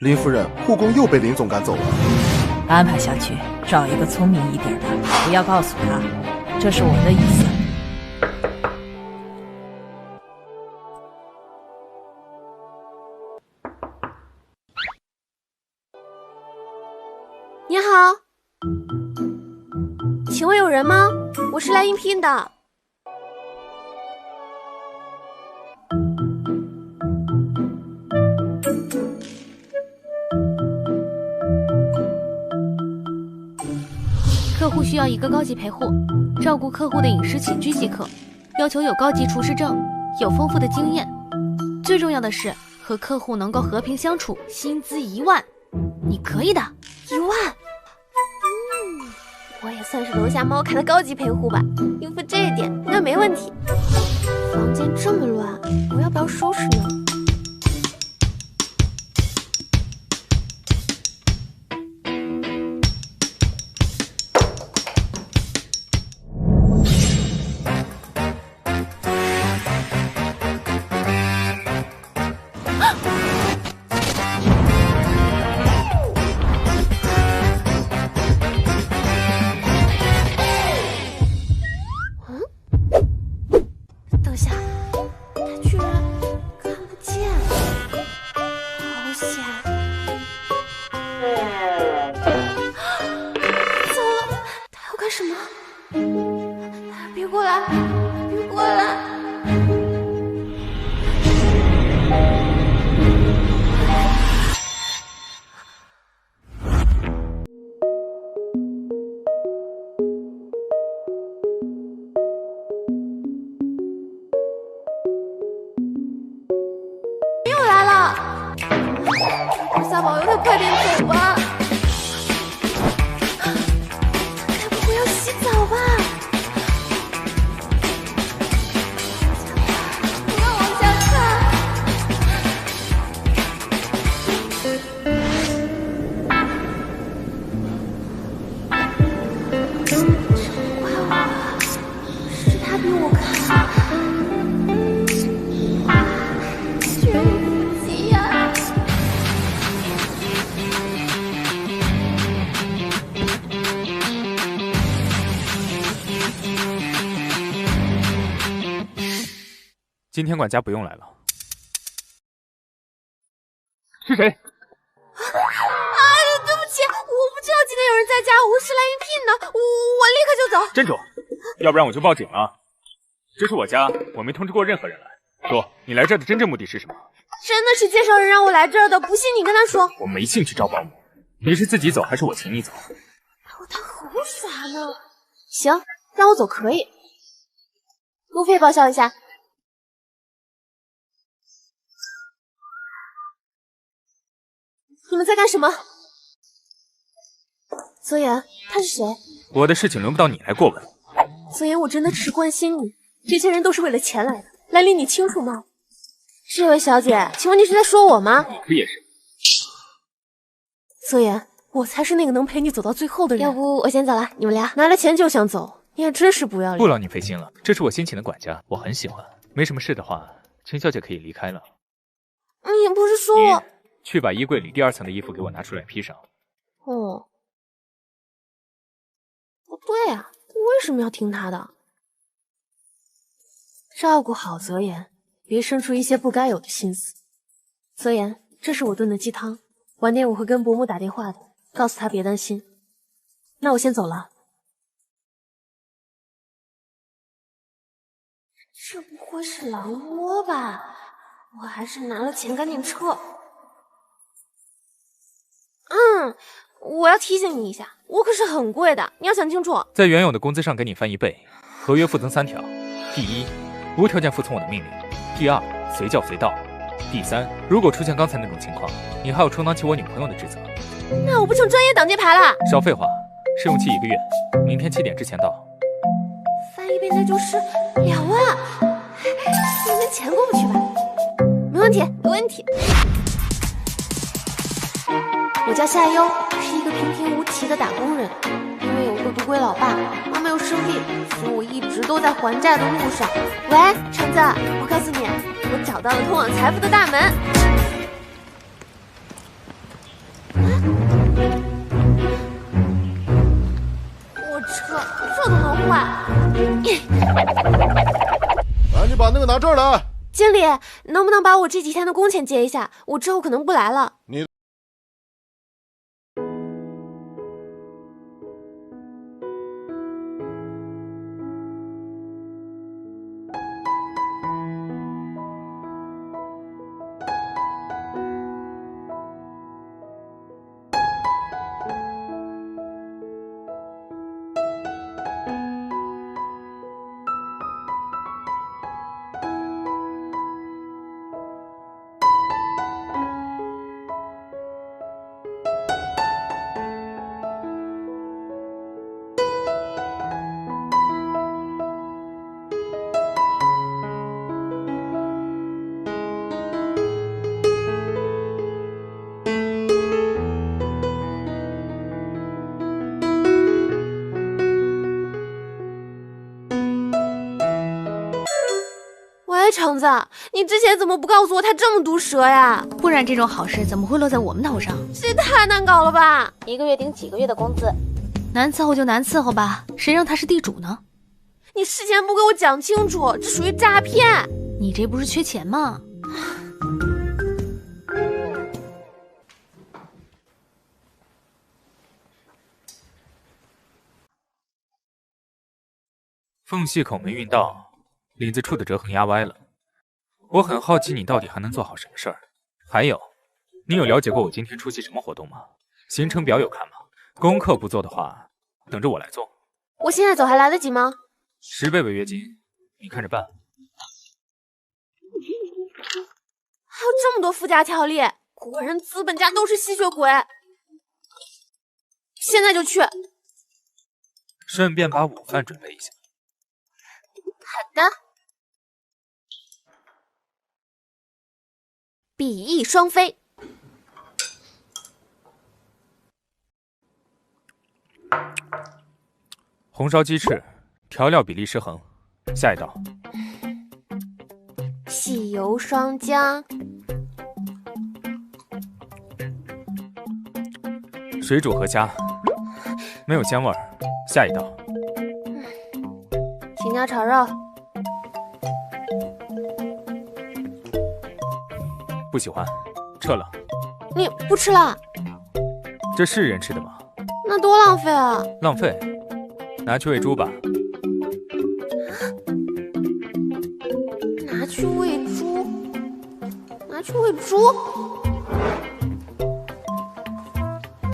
林夫人，护工又被林总赶走了。安排下去，找一个聪明一点的，不要告诉他，这是我的意思。你好，请问有人吗？我是来应聘的。客户需要一个高级陪护，照顾客户的饮食起居即可，要求有高级厨师证，有丰富的经验，最重要的是和客户能够和平相处，薪资1万，你可以的。1万？我也算是楼下猫咖的高级陪护吧，应付这一点应该没问题。房间这么乱，我要不要收拾呢？等下，他居然看不见，好险！糟了，他要干什么？别过来，别过来！大宝，他快点走吧！该不会要洗澡吧？不要往下看！真怪我，是他比我看。居然不急呀！今天管家不用来了。是谁？对不起，我不知道今天有人在家，我是来应聘的，我立刻就走。站住！要不然我就报警了。这是我家，我没通知过任何人来。说，你来这儿的真正目的是什么？真的是介绍人让我来这儿的，不信你跟他说。我没兴趣招保姆，你是自己走还是我请你走？他好耍呢。行，让我走可以。路费报销一下。你们在干什么？泽言，他是谁？我的事情轮不到你来过问。泽言，我真的只是关心你，这些人都是为了钱来的，来历你清楚吗？这位小姐，请问你是在说我吗？这也是。泽言，我才是那个能陪你走到最后的人。要不我先走了，你们俩拿了钱就想走，你还真是不要脸。不劳你费心了，这是我新请的管家，我很喜欢。没什么事的话，秦小姐可以离开了。你不是说我……去把衣柜里第2层的衣服给我拿出来披上。哦，不对啊，我为什么要听他的？照顾好泽言，别生出一些不该有的心思。泽言，这是我炖的鸡汤，晚点我会跟伯母打电话的，告诉他别担心。那我先走了。这不会是狼窝吧？我还是拿了钱赶紧撤。我要提醒你一下，我可是很贵的，你要想清楚。在原有的工资上给你翻1倍，合约附增3条：第一，无条件服从我的命令；第二，随叫随到；第三，如果出现刚才那种情况，你还要充当起我女朋友的职责。那我不成专业挡箭牌了？少废话，试用期1个月，明天7点之前到。翻1倍那就是2万，你们钱过不去吧？没问题，没问题。我叫夏优，是一个平平无奇的打工人。因为有个独归老爸，妈妈又生病，所以我一直都在还债的路上。喂，橙子，我告诉你，我找到了通往财富的大门。我车这都能坏？来，你把那个拿这儿来。经理，能不能把我这几天的工钱结一下？我之后可能不来了。你。橙子，你之前怎么不告诉我他这么毒舌呀？不然这种好事怎么会落在我们头上？这也太难搞了吧！1个月顶几个月的工资，难伺候就难伺候吧，谁让他是地主呢？你事前不给我讲清楚，这属于诈骗！你这不是缺钱吗？缝隙口没运到。领子处的折痕压歪了，我很好奇你到底还能做好什么事儿。还有，你有了解过我今天出席什么活动吗？行程表有看吗？功课不做的话，等着我来做。我现在走还来得及吗？10倍违约金，你看着办。还有这么多附加条例，果然资本家都是吸血鬼。现在就去。顺便把午饭准备一下。好的。比翼双飞。红烧鸡翅，调料比例失衡。下一道。细油双姜。水煮河虾，没有鲜味儿。下一道。青椒炒肉。不喜欢，撤了。你不吃了？这是人吃的吗？那多浪费啊！浪费，拿去喂猪吧。拿去喂猪？拿去喂猪？他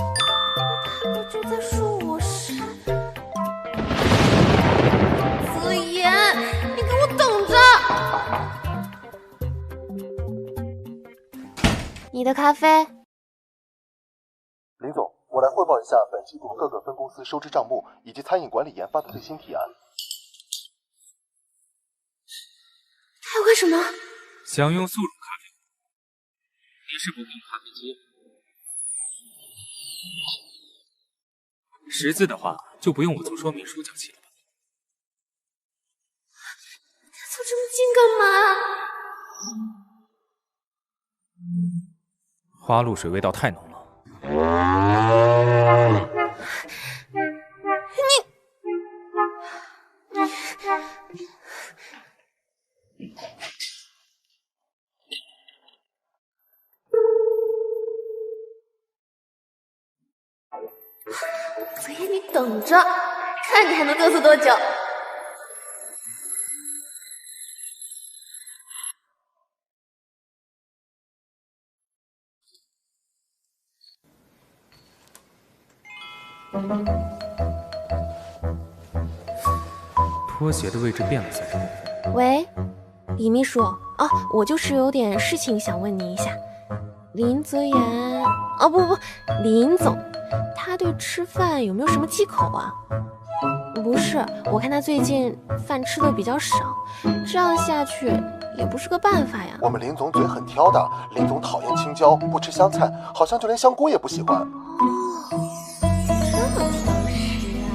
不就在说我是？子言，你给我等着！你的咖啡。林总，我来汇报一下本季度各个分公司收支账目以及餐饮管理研发的最新提案。还有个什么？想用速溶咖啡，你是不用咖啡机。识字的话，就不用我做说明书就行了。他走这么近干嘛？花露水味道太浓了。子言，你等着，看你还能嘚瑟多久！拖鞋的位置变了才是梦。喂，李秘书，哦，我就是有点事情想问您一下。林泽言，哦不，林总，他对吃饭有没有什么忌口啊？不是，我看他最近饭吃的比较少，这样下去也不是个办法呀。我们林总嘴很挑的，林总讨厌青椒，不吃香菜，好像就连香菇也不喜欢。这么挑食啊！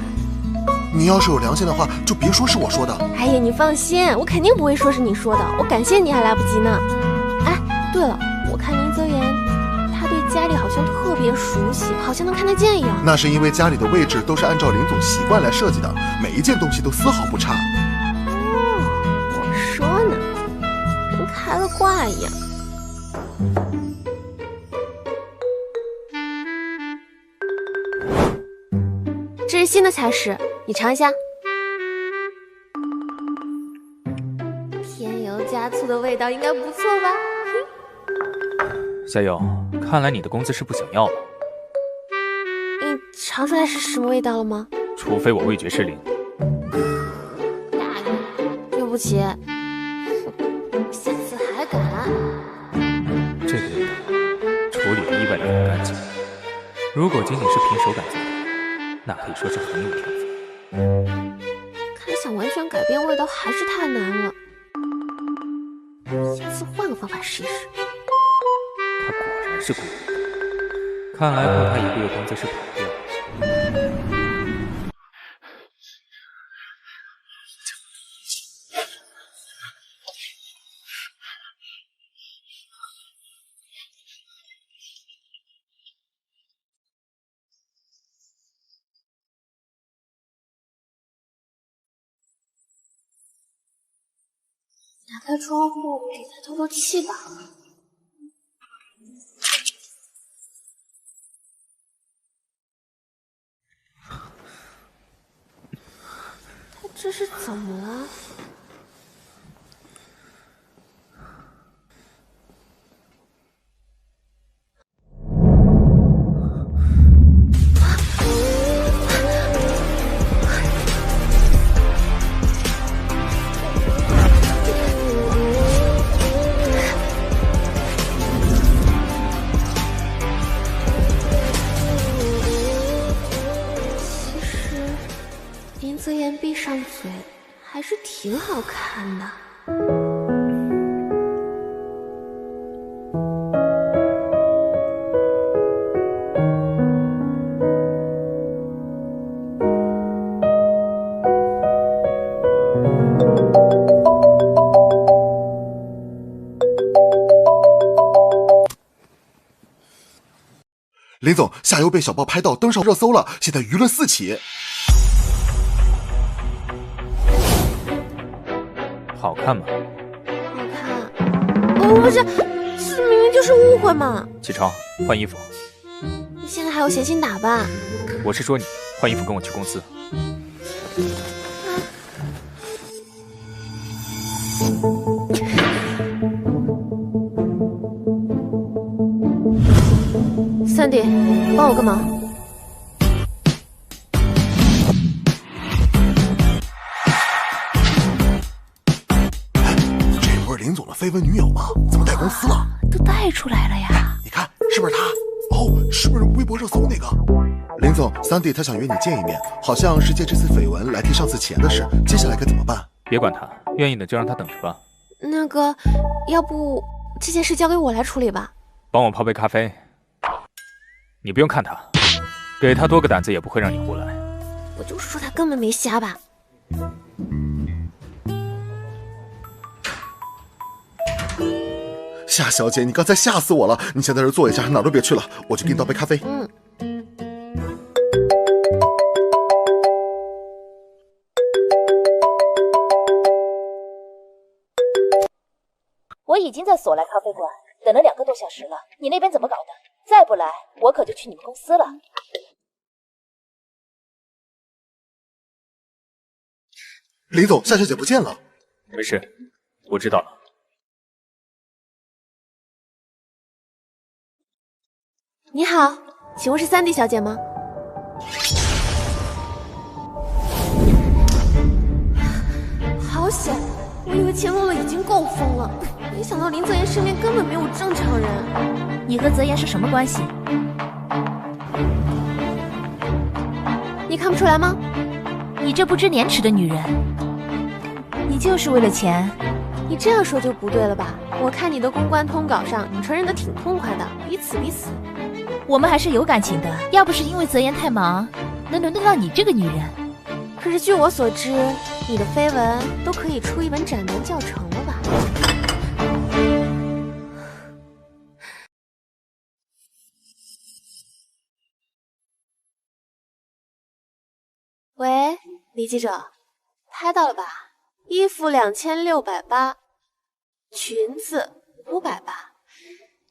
你要是有良心的话，就别说是我说的。哎呀，你放心，我肯定不会说是你说的，我感谢你还来不及呢。哎，对了，我看林泽言他对家里好像特别熟悉，好像能看得见一样。那是因为家里的位置都是按照林总习惯来设计的，每一件东西都丝毫不差。我说呢，跟开了挂一样。这是新的菜式，你尝一下。添油加醋的味道应该不错吧？夏友，看来你的工资是不想要了。你尝出来是什么味道了吗？除非我味觉失灵。对不起，下次还敢？这个味道处理的意外的很干净。如果仅仅是凭手感做的，那可以说是很有天赋。看想完全改变味道还是太难了，下次换个方法试一试。他果然是故意的，看来扣他1个月工资是跑不掉的。打开窗户，给他透透气吧。他这是怎么了？林泽言闭上嘴，还是挺好看的。林总，夏油被小报拍到登上热搜了，现在舆论四起。好看吗？好看。不是，这明明就是误会嘛！启超，换衣服。你现在还有闲心打扮？我是说你，换衣服跟我去公司。Sandy，帮我个忙。这不是林总的绯闻女友吗？怎么带公司了？都带出来了呀！你看，是不是他？哦，是不是微博热搜那个？林总，Sandy他想约你见一面，好像是借这次绯闻来替上次钱的事。接下来该怎么办？别管他，愿意的就让他等着吧。那个，要不这件事交给我来处理吧？帮我泡杯咖啡。你不用看他，给他多个胆子也不会让你胡来。我就说他根本没瞎吧。夏小姐，你刚才吓死我了！你先在这坐一下，哪儿都别去了，我去给你倒杯咖啡。我已经在索莱咖啡馆等了2个多小时了，你那边怎么搞的？再不来，我可就去你们公司了。林总，夏小姐不见了。没事，我知道了。你好，请问是Sandy小姐吗？好险！我以为钱洛洛已经够疯了，没想到林泽言身边根本没有正常人。你和泽言是什么关系？你看不出来吗？你这不知廉耻的女人，你就是为了钱？你这样说就不对了吧？我看你的公关通稿上，你承认的挺痛快的，彼此彼此。我们还是有感情的，要不是因为泽言太忙，能轮得到你这个女人？可是据我所知，你的绯闻都可以出一本斩男教程了吧？李记者，拍到了吧？衣服2680，裙子580，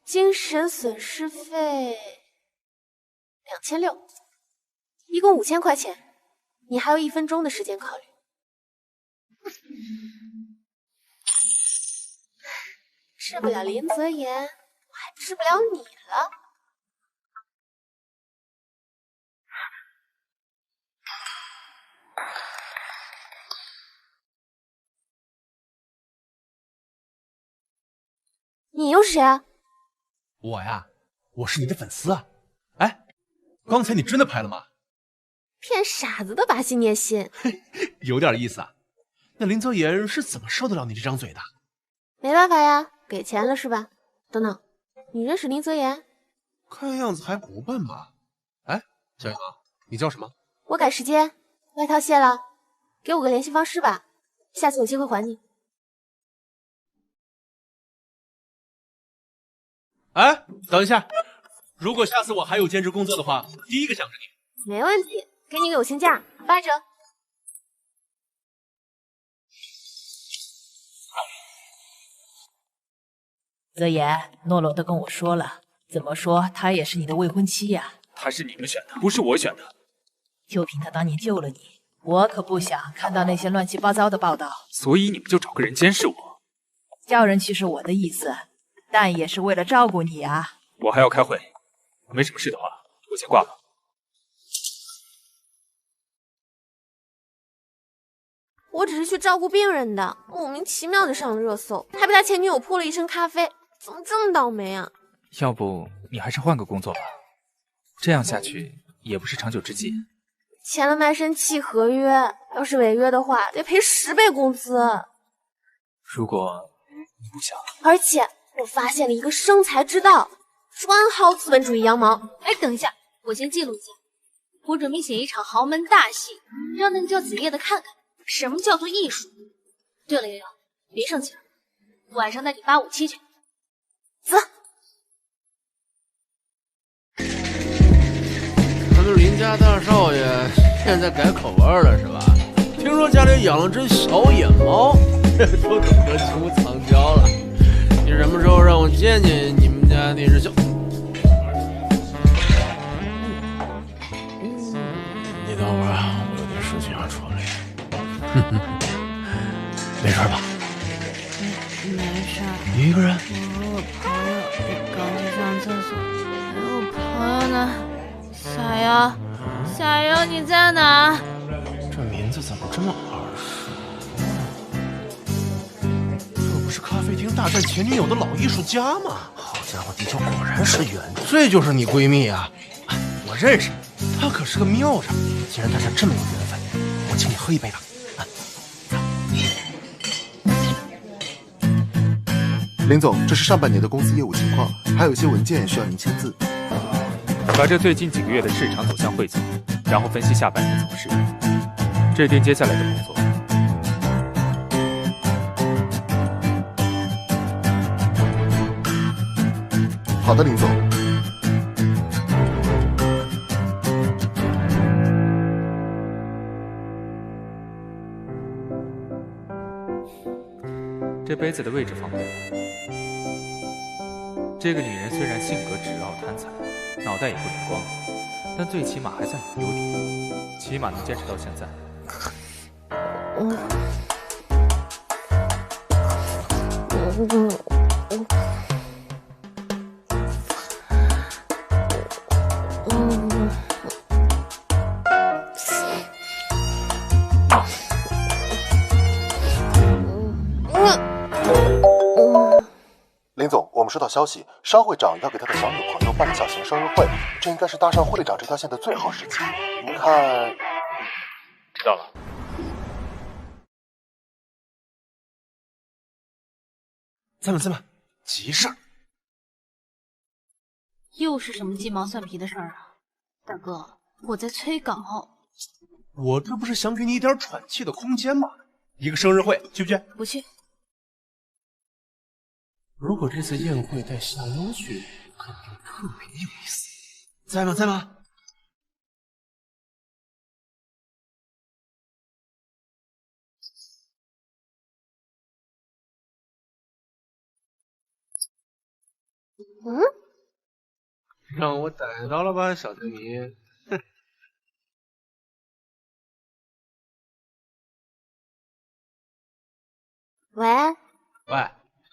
精神损失费2600，一共5000块钱。你还有1分钟的时间考虑。治不了林泽言，我还治不了你了。你又是谁啊？我呀，我是你的粉丝啊！哎，刚才你真的拍了吗？骗傻子的把戏，你也信？有点意思啊。那林泽言是怎么受得了你这张嘴的？没办法呀，给钱了是吧？等等，你认识林泽言？看样子还不笨吧？哎，小杨，你叫什么？我赶时间，外套卸了，给我个联系方式吧，下次有机会还你。哎，等一下，如果下次我还有兼职工作的话，第一个想着你。没问题，给你个友情价，8折。泽言，诺诺都跟我说了，怎么说她也是你的未婚妻呀。她是你们选的，不是我选的。就凭她当年救了你，我可不想看到那些乱七八糟的报道。所以你们就找个人监视我。叫人去是我的意思，但也是为了照顾你啊。我还要开会，没什么事的话，我先挂了。我只是去照顾病人的，莫名其妙的上了热搜，还被他前女友泼了一身咖啡，怎么这么倒霉啊？要不你还是换个工作吧，这样下去也不是长久之计。签了卖身契合约，要是违约的话，得赔10倍工资。如果你不想，而且我发现了一个生财之道，专薅资本主义羊毛。哎，等一下，我先记录一下。我准备写一场豪门大戏，让那个叫子夜的看看什么叫做艺术。对了，悠悠，别生气了，晚上带你857去。走。咱们林家大少爷现在改口味了是吧？听说家里养了只小野猫，都懂得出藏娇了。你什么时候让我见见你们家那只小？你等会儿，我有点事情要处理。没事吧？没事。你一个人？我和我朋友刚去上厕所。哎，我朋友呢？小妖，小妖你在哪？这名字怎么这么耳熟？这不是咖啡厅大战前女友的老艺术家吗？好家伙，地球果然是圆的，这就是你闺蜜啊！我认识，她可是个妙人。既然大家这么有缘分，我请你喝一杯吧。林总，这是上半年的公司业务情况，还有一些文件需要您签字。把这最近几个月的市场走向汇总，然后分析下半年走势，制定接下来的工作。好的，林总。这杯子的位置放对了。这个女人虽然性格直傲贪财，脑袋也不灵光，但最起码还算有优点，起码能坚持到现在。林总，我们收到消息，商会长要给他的小女朋友办个小型生日会，这应该是搭上会长这条线的最好时机。您看，知道了。咱们，急事儿！又是什么鸡毛蒜皮的事儿啊？大哥，我在催稿。我这不是想给你一点喘气的空间吗？一个生日会，去不去？不去。如果这次宴会带小妖去，肯定特别有意思。在吗？让我逮到了吧，小天迷！喂，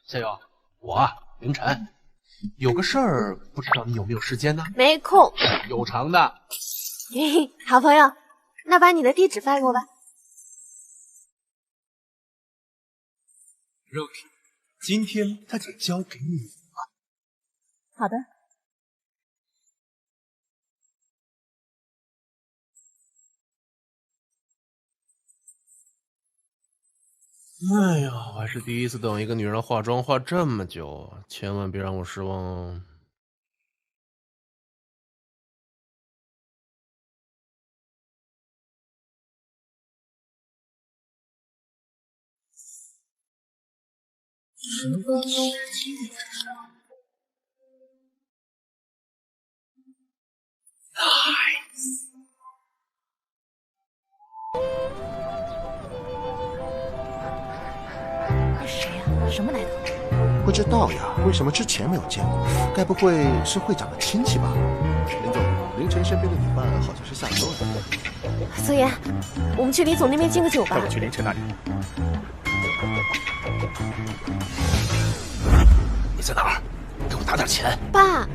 夏友，我啊，凌晨有个事儿，不知道你有没有时间呢？没空。有偿的。嘿嘿，好朋友，那把你的地址发给我吧。肉体，今天他就交给你了。好的。哎呀，我还是第一次等一个女人化妆化这么久，千万别让我失望哦。时光失去的手。这是谁呀？什么来头？不知道呀，为什么之前没有见过？该不会是会长的亲戚吧？林总，凌晨身边的女伴好像是夏秋呀。泽言，我们去李总那边敬个酒吧。带我去凌晨那里。你在哪儿？给我打点钱！爸，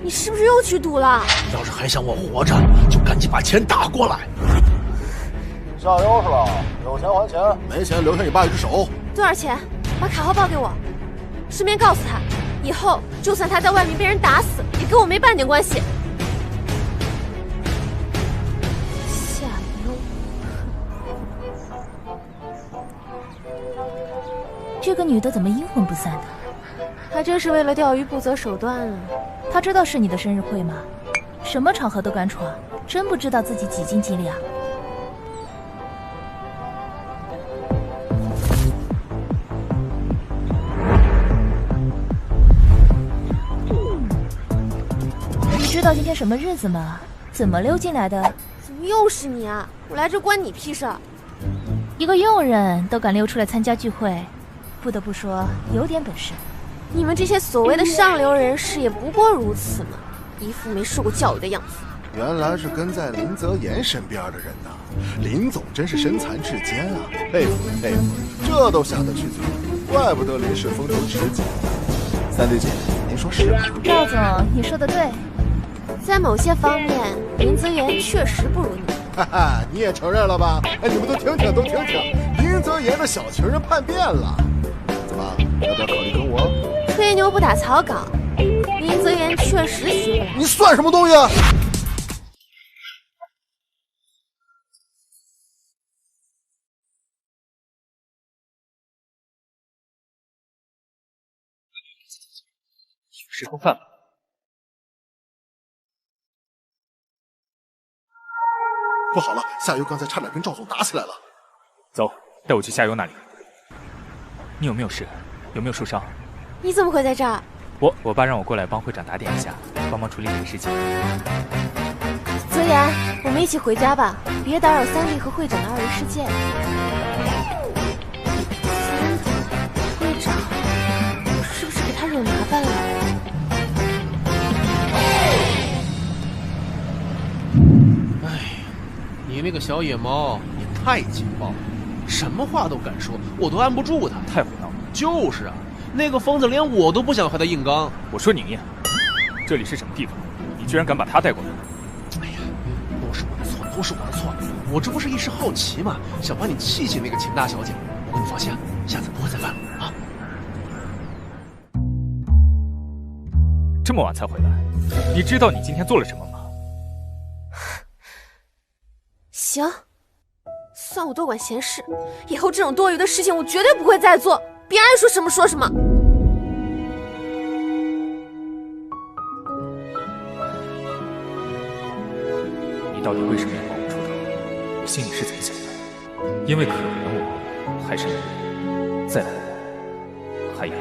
你是不是又去赌了？要是还想我活着，就赶紧把钱打过来。夏优是吧？有钱还钱，没钱留下你爸一只手。多少钱？把卡号报给我，顺便告诉他，以后就算他在外面被人打死，也跟我没半点关系。夏优，这个女的怎么阴魂不散的？还真是为了钓鱼不择手段啊！她知道是你的生日会吗？什么场合都敢闯，真不知道自己几斤几两。你知道今天什么日子吗？怎么溜进来的？怎么又是你啊？我来这关你屁事？一个佣人都敢溜出来参加聚会，不得不说有点本事。你们这些所谓的上流人士也不过如此嘛，一副没受过教育的样子。原来是跟在林泽言身边的人呐，林总真是身残志坚啊，佩服佩服，这都下得去嘴，怪不得林氏风头持久。三弟姐，您说是吗？赵总，你说的对，在某些方面，林泽言确实不如你。哈哈，你也承认了吧？哎，你们都听听，都听听，林泽言的小情人叛变了，怎么，要不要考虑跟我？吹牛不打草稿，林泽言确实虚伪。你算什么东西啊？吃空饭吧。不好了，夏优刚才差点跟赵总打起来了。走，带我去夏优那里。你有没有事？有没有受伤？你怎么会在这儿？我爸让我过来帮会长打点一下，帮忙处理点事情。泽言，我们一起回家吧，别打扰三弟和会长的二人世界。三弟，会长，我是不是给他惹麻烦了？你那个小野猫也太劲爆了，什么话都敢说，我都按不住他。太胡闹了！就是啊，那个疯子连我都不想和他硬刚。我说宁燕，这里是什么地方？你居然敢把他带过来！哎呀，都是我的错，都是我的错。我这不是一时好奇嘛，想把你气气那个秦大小姐。我跟你放心，下次不会再犯了啊。这么晚才回来，你知道你今天做了什么吗？行，算我多管闲事，以后这种多余的事情我绝对不会再做，别爱说什么说什么。你到底为什么要帮我出头？你心里是怎么想的？因为可怜我，还是因为在乎我？还有，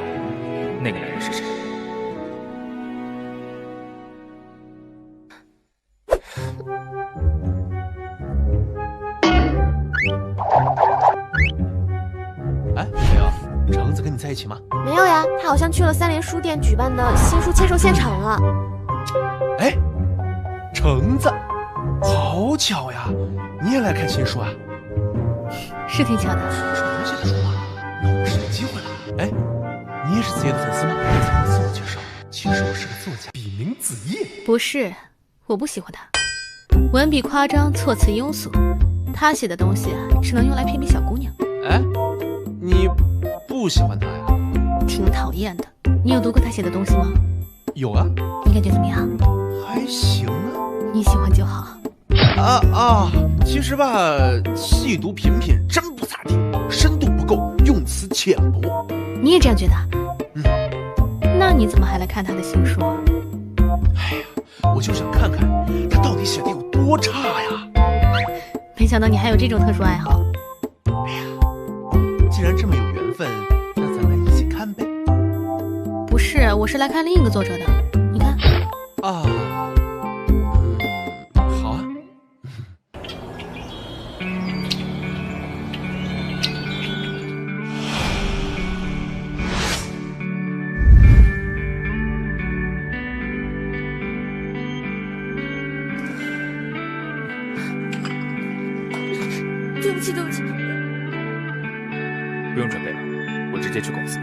那个男人是谁？哎，没有，橙子跟你在一起吗？没有呀，他好像去了三联书店举办的新书签售现场了。哎，橙子，好巧呀！你也来看新书啊？是挺巧的。熟悉的书吗？那我是有机会了。哎，你也是子夜的粉丝吗？自我介绍，其实我是个作家，笔名子夜。不是，我不喜欢他，文笔夸张，措辞庸俗，他写的东西只能用来屏蔽小姑娘。哎，你不喜欢他呀？挺讨厌的。你有读过他写的东西吗？有啊。你感觉怎么样？还行啊。你喜欢就好。其实吧，细读品品真不咋地，深度不够，用词浅薄。你也这样觉得？那你怎么还来看他的新书？哎呀，我就想看看他到底写的有多差呀！没想到你还有这种特殊爱好。哎呀，既然这么有缘分，那咱们一起看呗。不是，我是来看另一个作者的。你看。好啊。对不起，对不起。不用准备了，我直接去公司。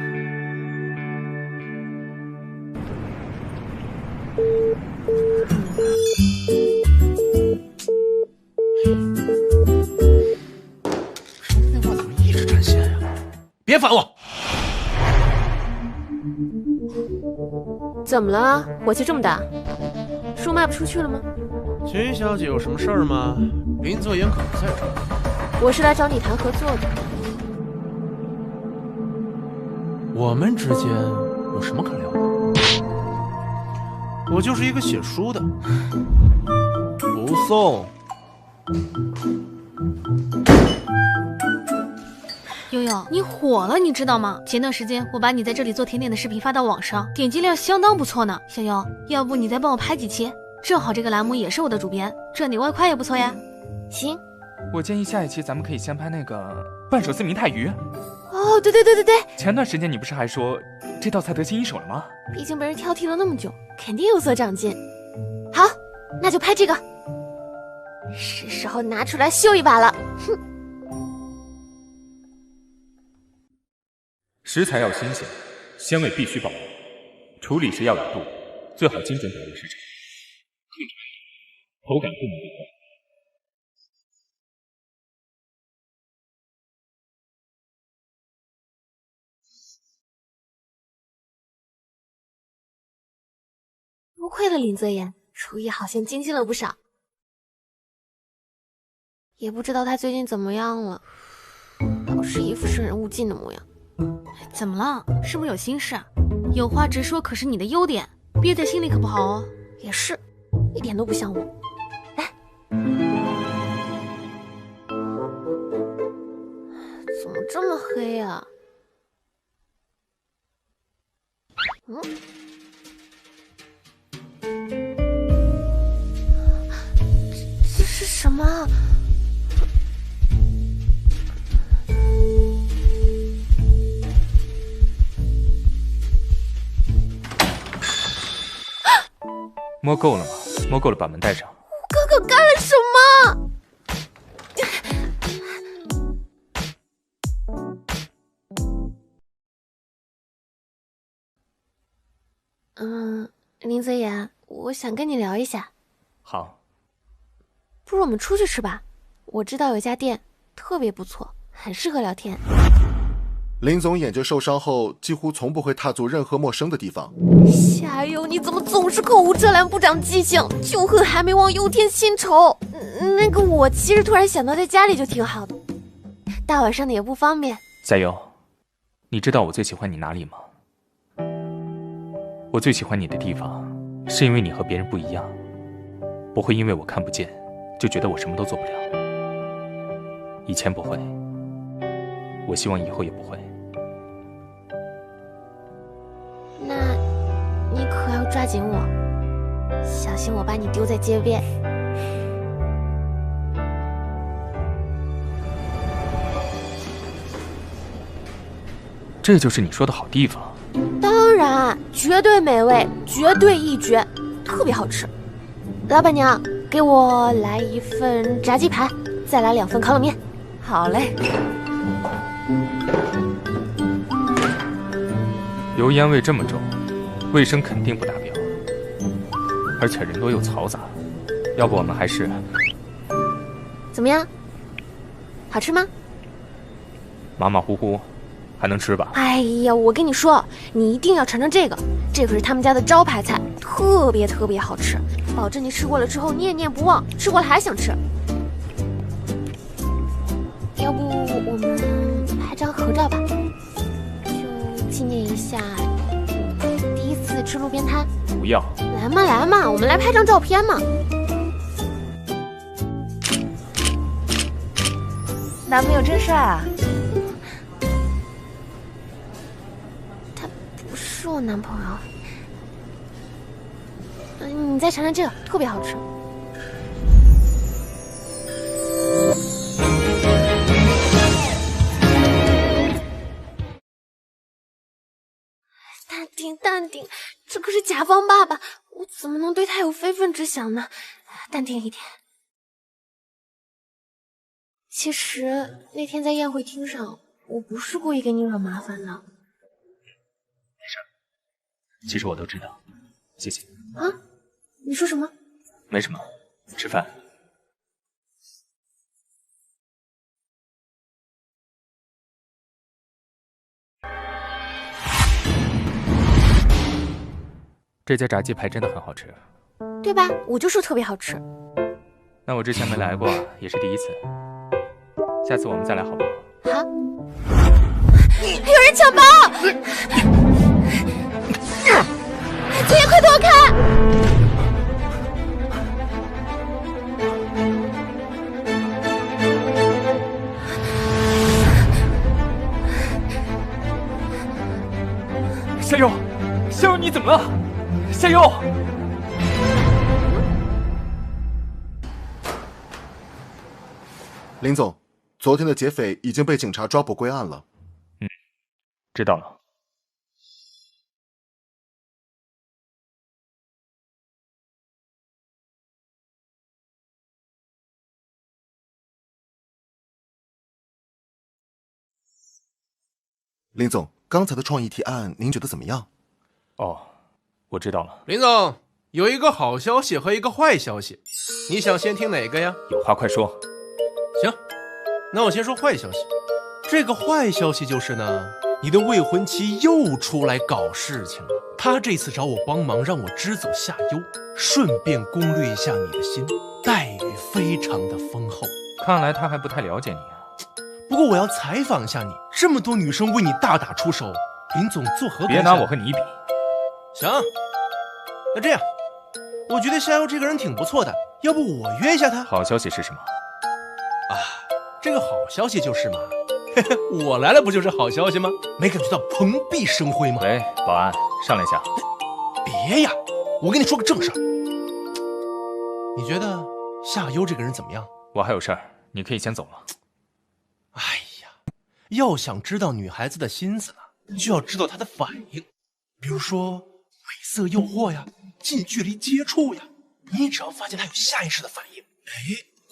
电话怎么一直占线呀？别烦我！怎么了？火气这么大？书卖不出去了吗？秦小姐有什么事儿吗？林泽言可不在这儿。我是来找你谈合作的。我们之间有什么可聊的？我就是一个写书的，不送。悠悠，你火了，你知道吗？前段时间我把你在这里做甜点的视频发到网上，点击量相当不错呢。小悠，要不你再帮我拍几期？正好这个栏目也是我的主编，赚点外快也不错呀。行，我建议下一期咱们可以先拍那个半手撕明太鱼。哦，对，前段时间你不是还说这道菜得心应手了吗？毕竟被人挑剔了那么久，肯定有所长进。好，那就拍这个，是时候拿出来秀一把了。哼。食材要新鲜，鲜味必须保留，处理时要有度，最好精准把握时长，口感不能违和。不愧了林泽言，厨艺好像精进了不少。也不知道他最近怎么样了，老是一副生人勿近的模样。怎么了？是不是有心事？有话直说可是你的优点，憋在心里可不好哦。也是，一点都不像我。来，怎么这么黑啊？这是什么？摸够了吗？摸够了，把门带上。哥哥干了什么？林泽言，我想跟你聊一下。好，不如我们出去吃吧。我知道有家店特别不错，很适合聊天。林总眼睛受伤后，几乎从不会踏足任何陌生的地方。夏油，你怎么总是口无遮拦，不长记性？旧恨还没忘，又添新仇。那个，我其实突然想到，在家里就挺好的，大晚上的也不方便。加油！你知道我最喜欢你哪里吗？我最喜欢你的地方，是因为你和别人不一样，不会因为我看不见，就觉得我什么都做不了。以前不会，我希望以后也不会。那你可要抓紧我，小心我把你丢在街边。这就是你说的好地方。当当然，绝对美味，绝对一绝，特别好吃。老板娘，给我来一份炸鸡排，再来2份烤冷面。好嘞。油烟味这么重，卫生肯定不达标，而且人多又嘈杂。要不我们还是……怎么样？好吃吗？马马虎虎，还能吃吧？哎呀，我跟你说，你一定要尝尝这个，这可是他们家的招牌菜，特别特别好吃，保证你吃过了之后念念不忘，吃过了还想吃。要不我们拍张合照吧，就纪念一下第一次吃路边摊。不要。来嘛来嘛，我们来拍张照片嘛。男朋友真帅啊！他不是我男朋友。你再尝尝这个，特别好吃。淡定，这可是甲方爸爸，我怎么能对他有非分之想呢？淡定一点。其实那天在宴会厅上，我不是故意给你惹麻烦的。没事，其实我都知道。谢谢。啊？你说什么？没什么，吃饭。这家炸鸡排真的很好吃，对吧？我就说特别好吃。那我之前没来过，也是第一次。下次我们再来好不好？好。有人抢包！青叶，快躲开！夏油，夏油，你怎么了？夏油！林总，昨天的劫匪已经被警察抓捕归案了。知道了。林总，刚才的创意提案您觉得怎么样？哦，我知道了。林总，有一个好消息和一个坏消息，你想先听哪个呀？有话快说。行，那我先说坏消息。这个坏消息就是呢，你的未婚妻又出来搞事情了。她这次找我帮忙，让我支走夏优，顺便攻略一下你的心，待遇非常的丰厚。看来她还不太了解你啊。不过我要采访一下你，这么多女生为你大打出手，林总作何感想？别拿我和你比。行，那这样，我觉得夏优这个人挺不错的，要不我约一下她？好消息是什么？这个好消息就是嘛，我来了不就是好消息吗？没感觉到蓬荜生辉吗？喂，保安，上来一下。别呀，我跟你说个正事儿。你觉得夏优这个人怎么样？我还有事儿，你可以先走了。哎呀，要想知道女孩子的心思呢，就要知道她的反应。比如说美色诱惑呀，近距离接触呀，你只要发现她有下意识的反应，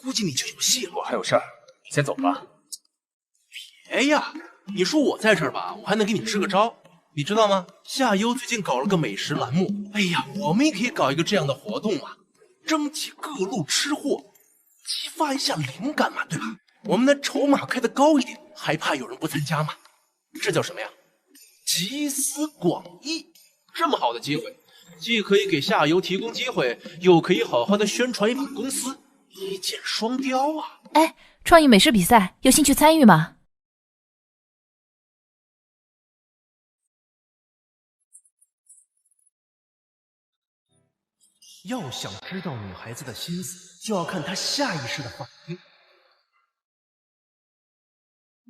估计你就有戏了。我还有事儿，你先走吧。别呀，你说我在这儿吧，我还能给你支个招。你知道吗？夏优最近搞了个美食栏目，哎呀，我们也可以搞一个这样的活动嘛，征集各路吃货，激发一下灵感嘛，对吧？我们的筹码开得高一点，还怕有人不参加吗？这叫什么呀？集思广益。这么好的机会，既可以给夏优提供机会，又可以好好的宣传一把公司，一箭双雕啊！哎，创意美食比赛有兴趣参与吗？要想知道女孩子的心思，就要看她下意识的反应。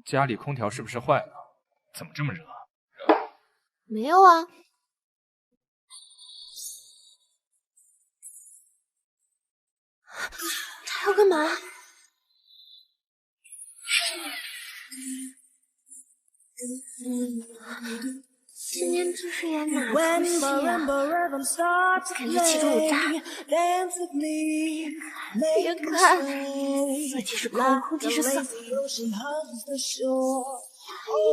家里空调是不是坏了？怎么这么热？没有啊。他要干嘛？今年这是演哪出戏啊？感觉其中有诈。别看，色即是空，空即是色。哎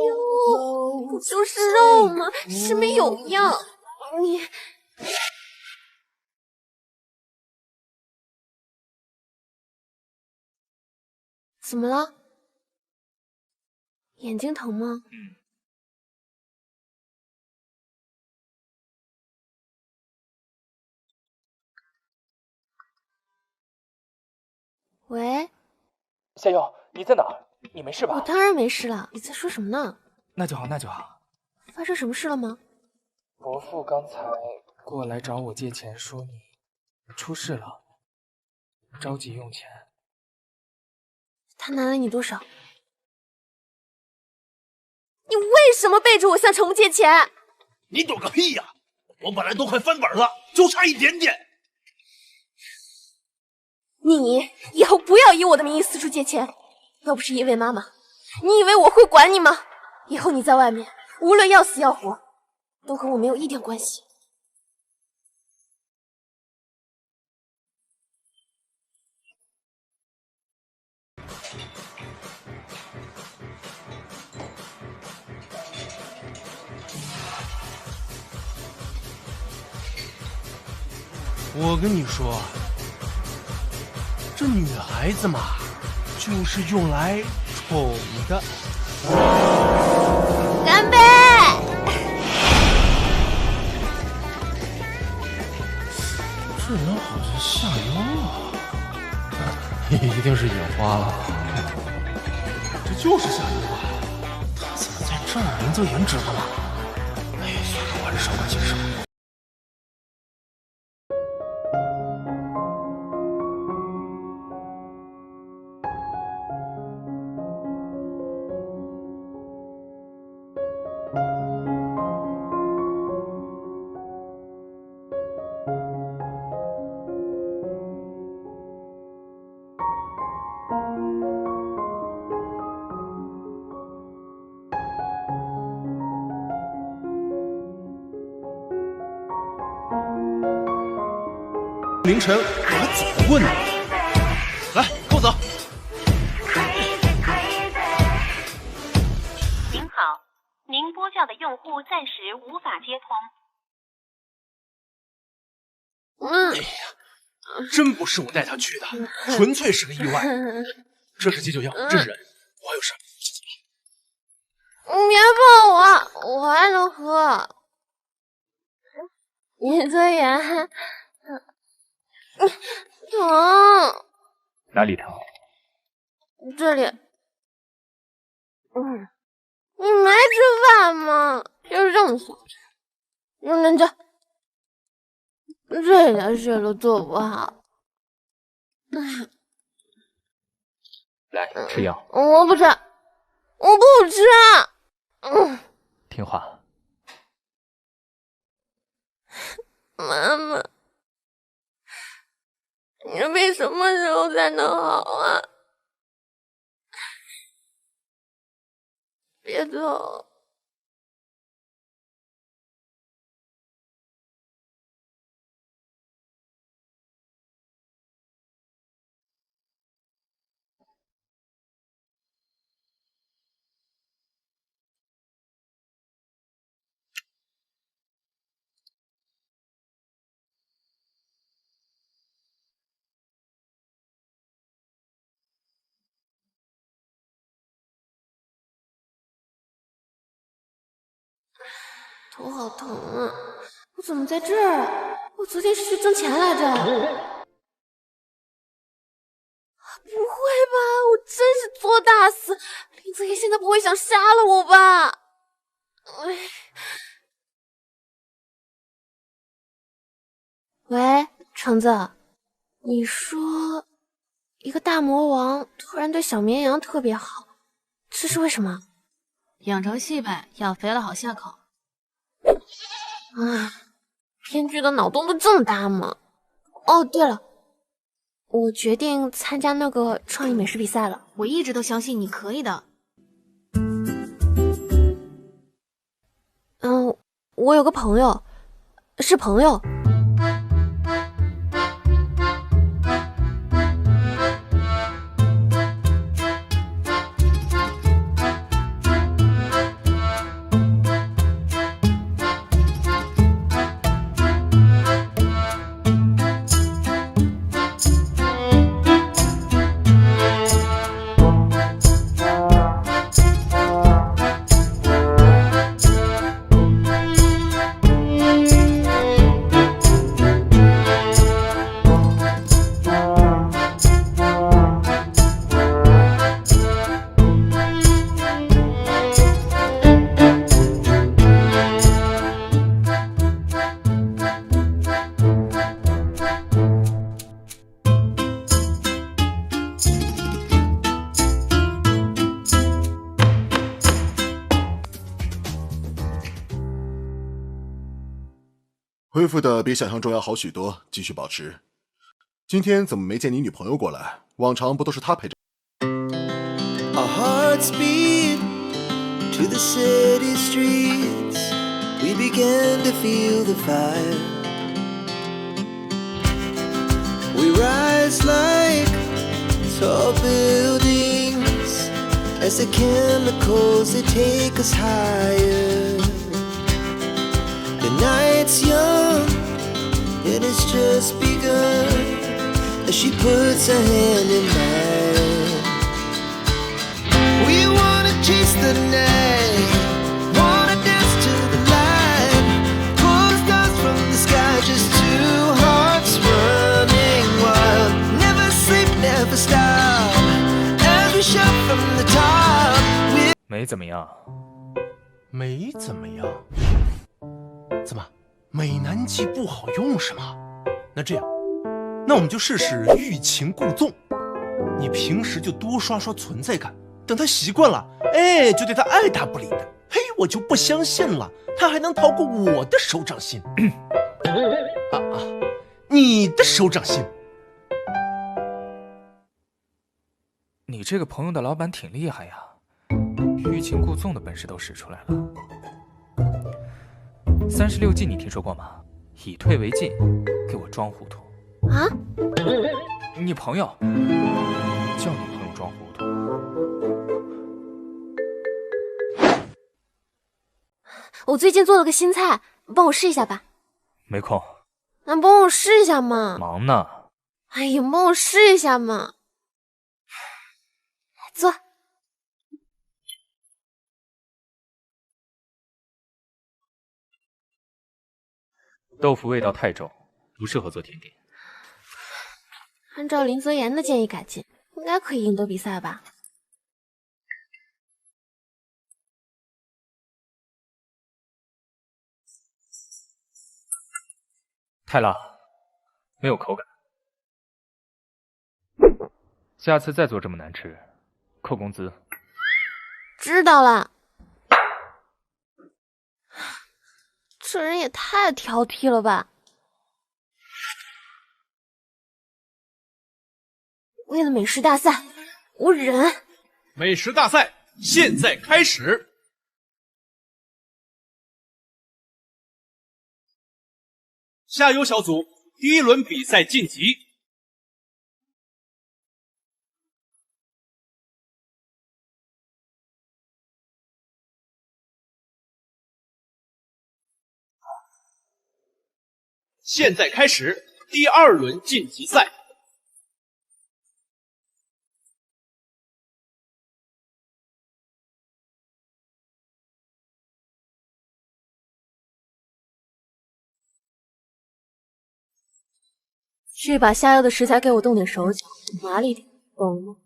呦，不就是肉吗？是没有样。你怎么了？眼睛疼吗？喂，夏佑，你在哪儿？你没事吧？我当然没事了，你在说什么呢？那就好，那就好。发生什么事了吗？伯父刚才过来找我借钱，说你出事了，着急用钱。他拿了你多少？你为什么背着我向程木借钱？你懂个屁呀！我本来都快翻本了，就差一点点。你以后不要以我的名义四处借钱，要不是因为妈妈，你以为我会管你吗？以后你在外面，无论要死要活，都和我没有一点关系。我跟你说，这女孩子嘛，就是用来宠的。干杯！这人好像下药了，一定是眼花了。这就是下药啊！他怎么在这儿？林泽言知道吗？哎呀，算了，我还是少管闲事。凌晨我怎么问你？来，跟我走。您好，您拨叫的用户暂时无法接通。哎呀，真不是我带他去的，纯粹是个意外。这是急救药，这是人，我还有事。你别碰我，我还能喝。林泽言。疼，哪里疼？这里。你没吃饭吗？就是这么小声，人家这点事都做不好。来，吃药。我不吃，我不吃。听话。妈妈。你病什么时候才能好啊？别走！头好疼啊！我怎么在这儿啊？我昨天是去挣钱来着。不会吧？我真是作大事！林泽言现在不会想杀了我吧？喂，橙子，你说一个大魔王突然对小绵羊特别好，这是为什么？养成系呗，养肥了好下口。编剧的脑洞都这么大吗？哦，对了，我决定参加那个创意美食比赛了。我一直都相信你可以的。我有个朋友，是朋友。恢复的比想象中要好许多，继续保持。今天怎么没见你女朋友过来？往常不都是她陪着？Our hearts beat to the city streets. We began to feel the fire. We rise like tall buildings as the chemicals they take us higher.The night's young, and it's just begun as she puts her hand in mine. We wanna chase the night, wanna dance to the light, pull the stars from the sky, just two hearts running wild. Never sleep, never stop, as we shout from the top. 没怎么样。没怎么样。怎么，美男计不好用是吗？那这样，那我们就试试欲擒故纵。你平时就多刷刷存在感，等他习惯了，哎，就对他爱答不理的。嘿，我就不相信了，他还能逃过我的手掌心。你的手掌心。你这个朋友的老板挺厉害呀，欲擒故纵的本事都使出来了。36计你听说过吗？以退为进，给我装糊涂啊！你朋友叫你朋友装糊涂。我最近做了个新菜，帮我试一下吧。没空。那帮我试一下嘛。忙呢。哎呀，帮我试一下嘛。坐。豆腐味道太重，不适合做甜点。按照林泽言的建议改进，应该可以赢得比赛吧？太辣，没有口感。下次再做这么难吃，扣工资。知道了。这人也太挑剔了吧！为了美食大赛，我忍。美食大赛现在开始。下游小组第一轮比赛晋级。现在开始第二轮晋级赛。去把下游的食材给我动点手脚，麻利点，懂吗？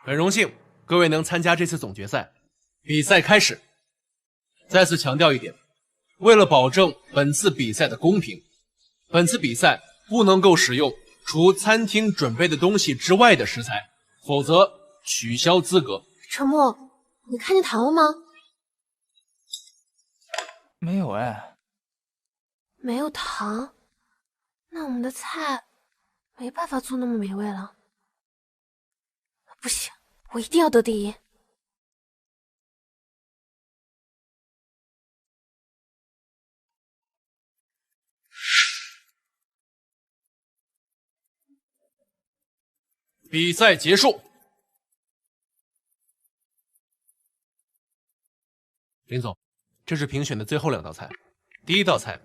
很荣幸各位能参加这次总决赛。比赛开始。再次强调一点，为了保证本次比赛的公平，本次比赛不能够使用除餐厅准备的东西之外的食材，否则取消资格。陈默，你看见糖了吗？没有哎。没有糖，那我们的菜没办法做那么美味了。不行，我一定要得第一。比赛结束。林总，这是评选的最后2道菜。第一道菜，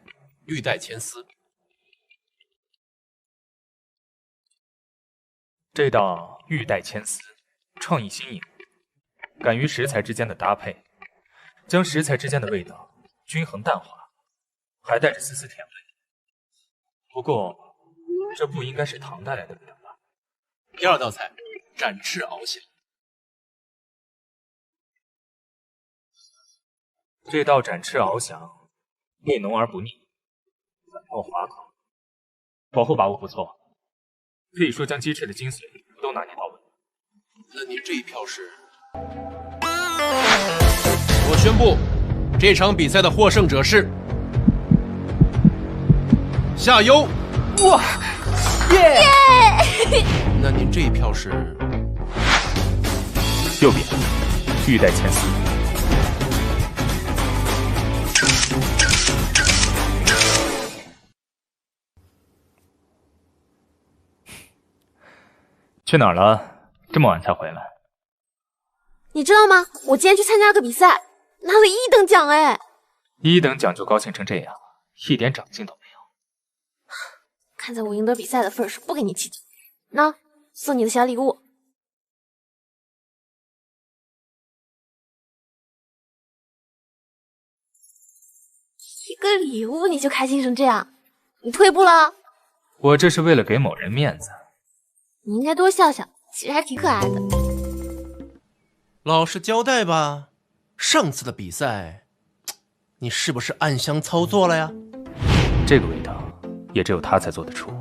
玉带钱丝。这道玉带牵丝，创意新颖，敢于食材之间的搭配，将食材之间的味道均衡淡化，还带着丝丝甜味。不过，这不应该是唐带来的味道吧？第2道菜，展翅翱翔。这道展翅翱翔，味浓而不腻，软糯滑口，火候把握不错。可以说将鸡翅的精髓都拿捏到位。那您这一票是？我宣布，这场比赛的获胜者是夏优。哇，耶！那您这一票是？右边，玉带牵丝。去哪儿了？这么晚才回来？你知道吗？我今天去参加了个比赛，拿了1等奖哎！1等奖就高兴成这样，一点长进都没有。看在我赢得比赛的份上，不跟你计较。那送你的小礼物。一个礼物你就开心成这样，你退步了？我这是为了给某人面子。你应该多笑笑，其实还挺可爱的。老实交代吧，上次的比赛，你是不是暗箱操作了呀？这个味道也只有他才做得出。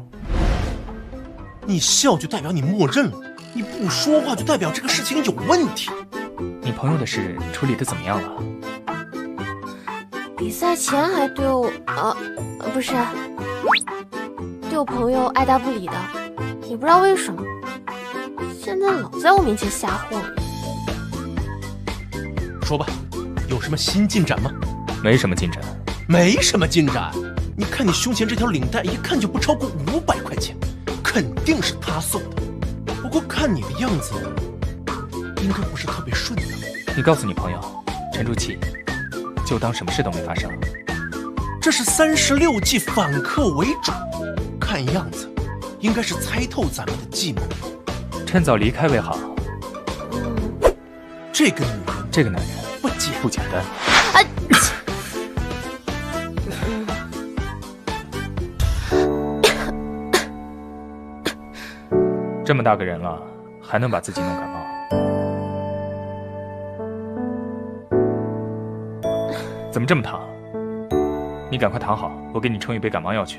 你笑就代表你默认了，你不说话就代表这个事情有问题。你朋友的事处理得怎么样了？比赛前还对我不是，对我朋友爱答不理的。也不知道为什么，现在老在我面前瞎晃。说吧，有什么新进展吗？没什么进展。没什么进展？你看你胸前这条领带，一看就不超过500块钱，肯定是他送的。不过看你的样子，应该不是特别顺的。你告诉你朋友，沉住气，就当什么事都没发生。这是36计，反客为主，看样子应该是猜透咱们的计谋，趁早离开为好。这个女人，这个男人不简单。这么大个人了，还能把自己弄感冒？怎么这么烫？你赶快躺好，我给你冲一杯感冒药去。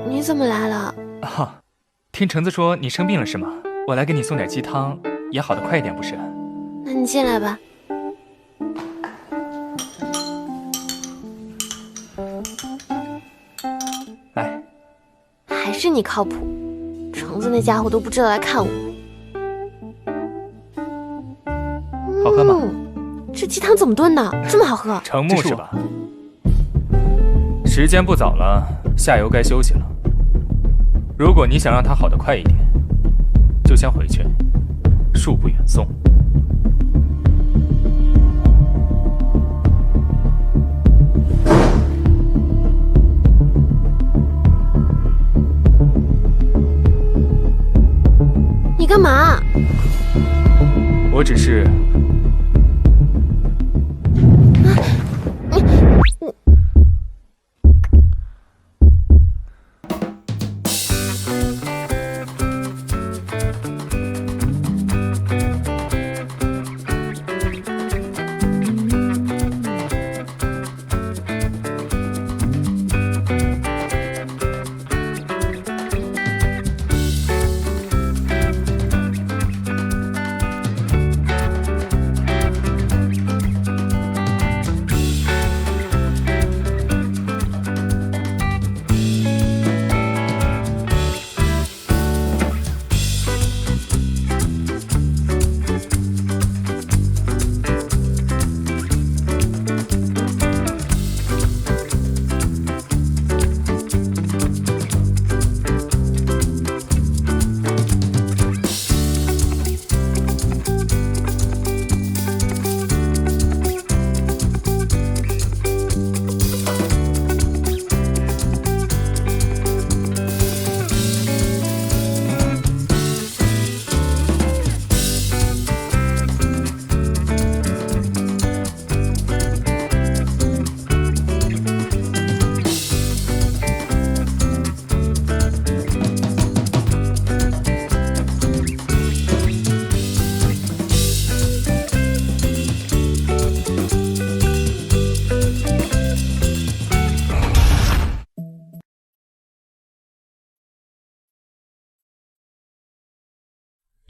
你怎么来了？啊，听橙子说你生病了是吗？我来给你送点鸡汤，也好得快一点不是？那你进来吧。来，还是你靠谱，橙子那家伙都不知道来看我。好喝吗？这鸡汤怎么炖的？这么好喝？橙木是吧？时间不早了，夏游该休息了。如果你想让他好得快一点，就先回去，恕不远送。你干嘛？我只是……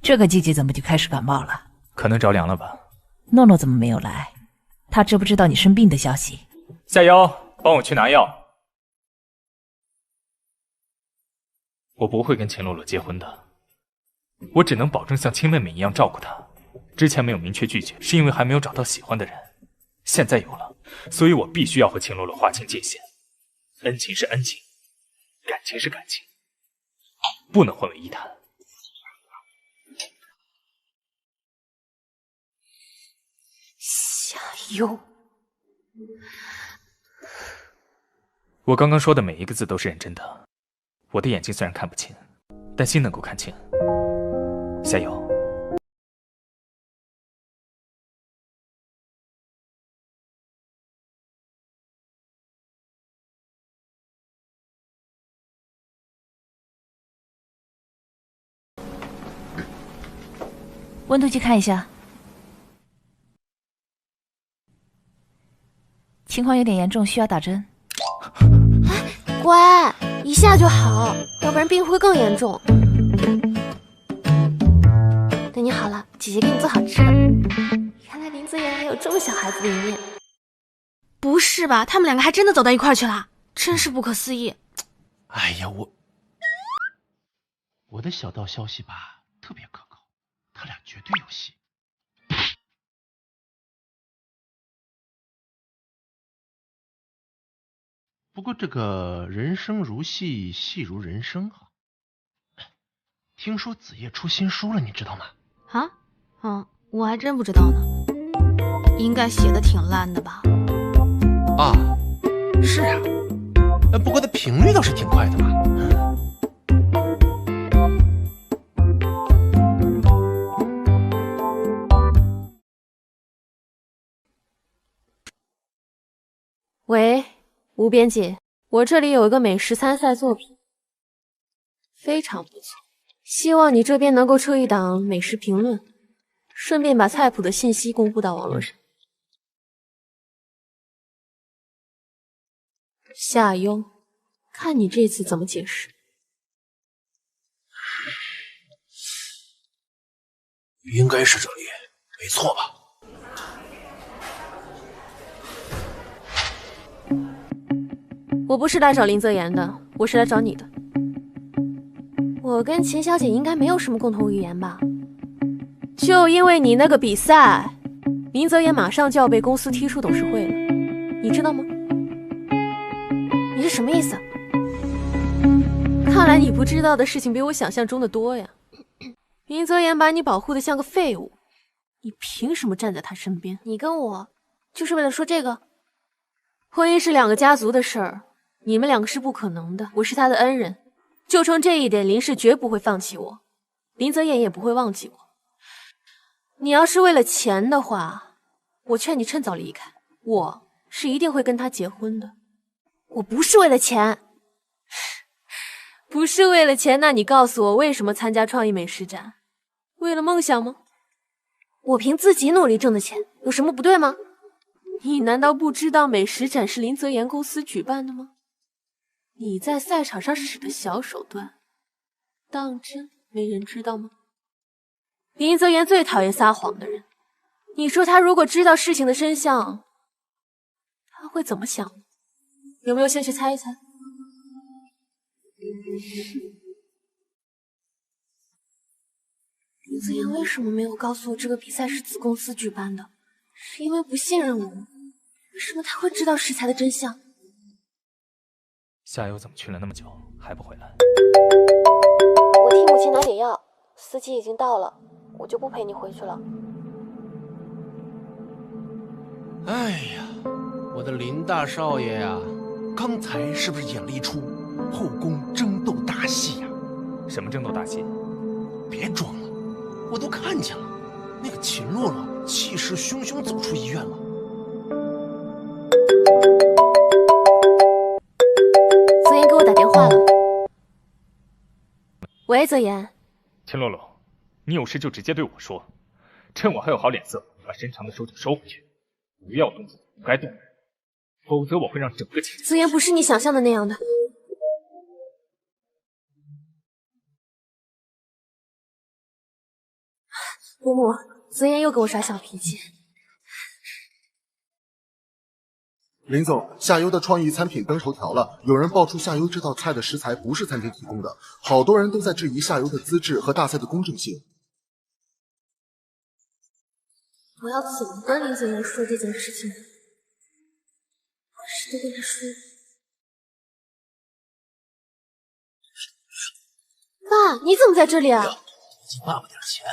这个季节怎么就开始感冒了？可能着凉了吧。诺诺怎么没有来？他知不知道你生病的消息？夏妖，帮我去拿药。我不会跟秦洛洛结婚的，我只能保证像亲妹妹一样照顾她。之前没有明确拒绝，是因为还没有找到喜欢的人，现在有了，所以我必须要和秦洛洛划清界限。恩情是恩情，感情是感情，不能混为一谈。夏幽，我刚刚说的每一个字都是认真的。我的眼睛虽然看不清，但心能够看清。夏幽，温度计看一下，情况有点严重，需要打针。乖，一下就好，要不然病会更严重。等你好了，姐姐给你做好吃的。看来林泽言还有这么小孩子的一面。不是吧？他们两个还真的走到一块儿去了，真是不可思议。哎呀，我的小道消息吧，特别可靠，他俩绝对有戏。不过这个人生如戏，戏如人生啊。听说子夜出新书了，你知道吗？啊？我还真不知道呢。应该写的挺烂的吧？啊，是啊。不过它频率倒是挺快的嘛。喂，无边界，我这里有一个美食参赛作品，非常不错，希望你这边能够出一档美食评论，顺便把菜谱的信息公布到网络上。夏幽，看你这次怎么解释。应该是这里，没错吧？我不是来找林泽言的，我是来找你的。我跟秦小姐应该没有什么共同语言吧？就因为你那个比赛，林泽言马上就要被公司踢出董事会了，你知道吗？你是什么意思？看来你不知道的事情比我想象中的多呀。林泽言把你保护的像个废物，你凭什么站在他身边？你跟我就是为了说这个？婚姻是两个家族的事儿，你们两个是不可能的。我是他的恩人，就冲这一点，林氏绝不会放弃我，林泽言也不会忘记我。你要是为了钱的话，我劝你趁早离开。我是一定会跟他结婚的。我不是为了钱，不是为了钱，那你告诉我为什么参加创意美食展？为了梦想吗？我凭自己努力挣的钱，有什么不对吗？你难道不知道美食展是林泽言公司举办的吗？你在赛场上使的小手段，当真没人知道吗？林泽言最讨厌撒谎的人，你说他如果知道事情的真相，他会怎么想？有没有兴趣猜一猜？林泽言为什么没有告诉我这个比赛是子公司举办的？是因为不信任我？为什么他会知道食材的真相？夏幽怎么去了那么久还不回来？我替母亲拿点药，司机已经到了，我就不陪你回去了。哎呀，我的林大少爷呀，刚才是不是演了一出后宫争斗大戏呀？什么争斗大戏？别装了，我都看见了，那个秦洛洛气势汹汹走出医院了。泽言给我打电话了。喂，泽言。秦洛洛，你有事就直接对我说，趁我还有好脸色，把伸长的手脚收回去，不要动不该动的人，否则我会让整个秦……泽言不是你想象的那样的。伯母，泽言又给我耍小脾气。林总，夏优的创意餐品登头条了，有人爆出夏优这道菜的食材不是餐厅提供的，好多人都在质疑夏优的资质和大赛的公正性。我要怎么跟林泽言说这件事情？是得跟他说。爸，你怎么在这里啊？借爸爸点钱，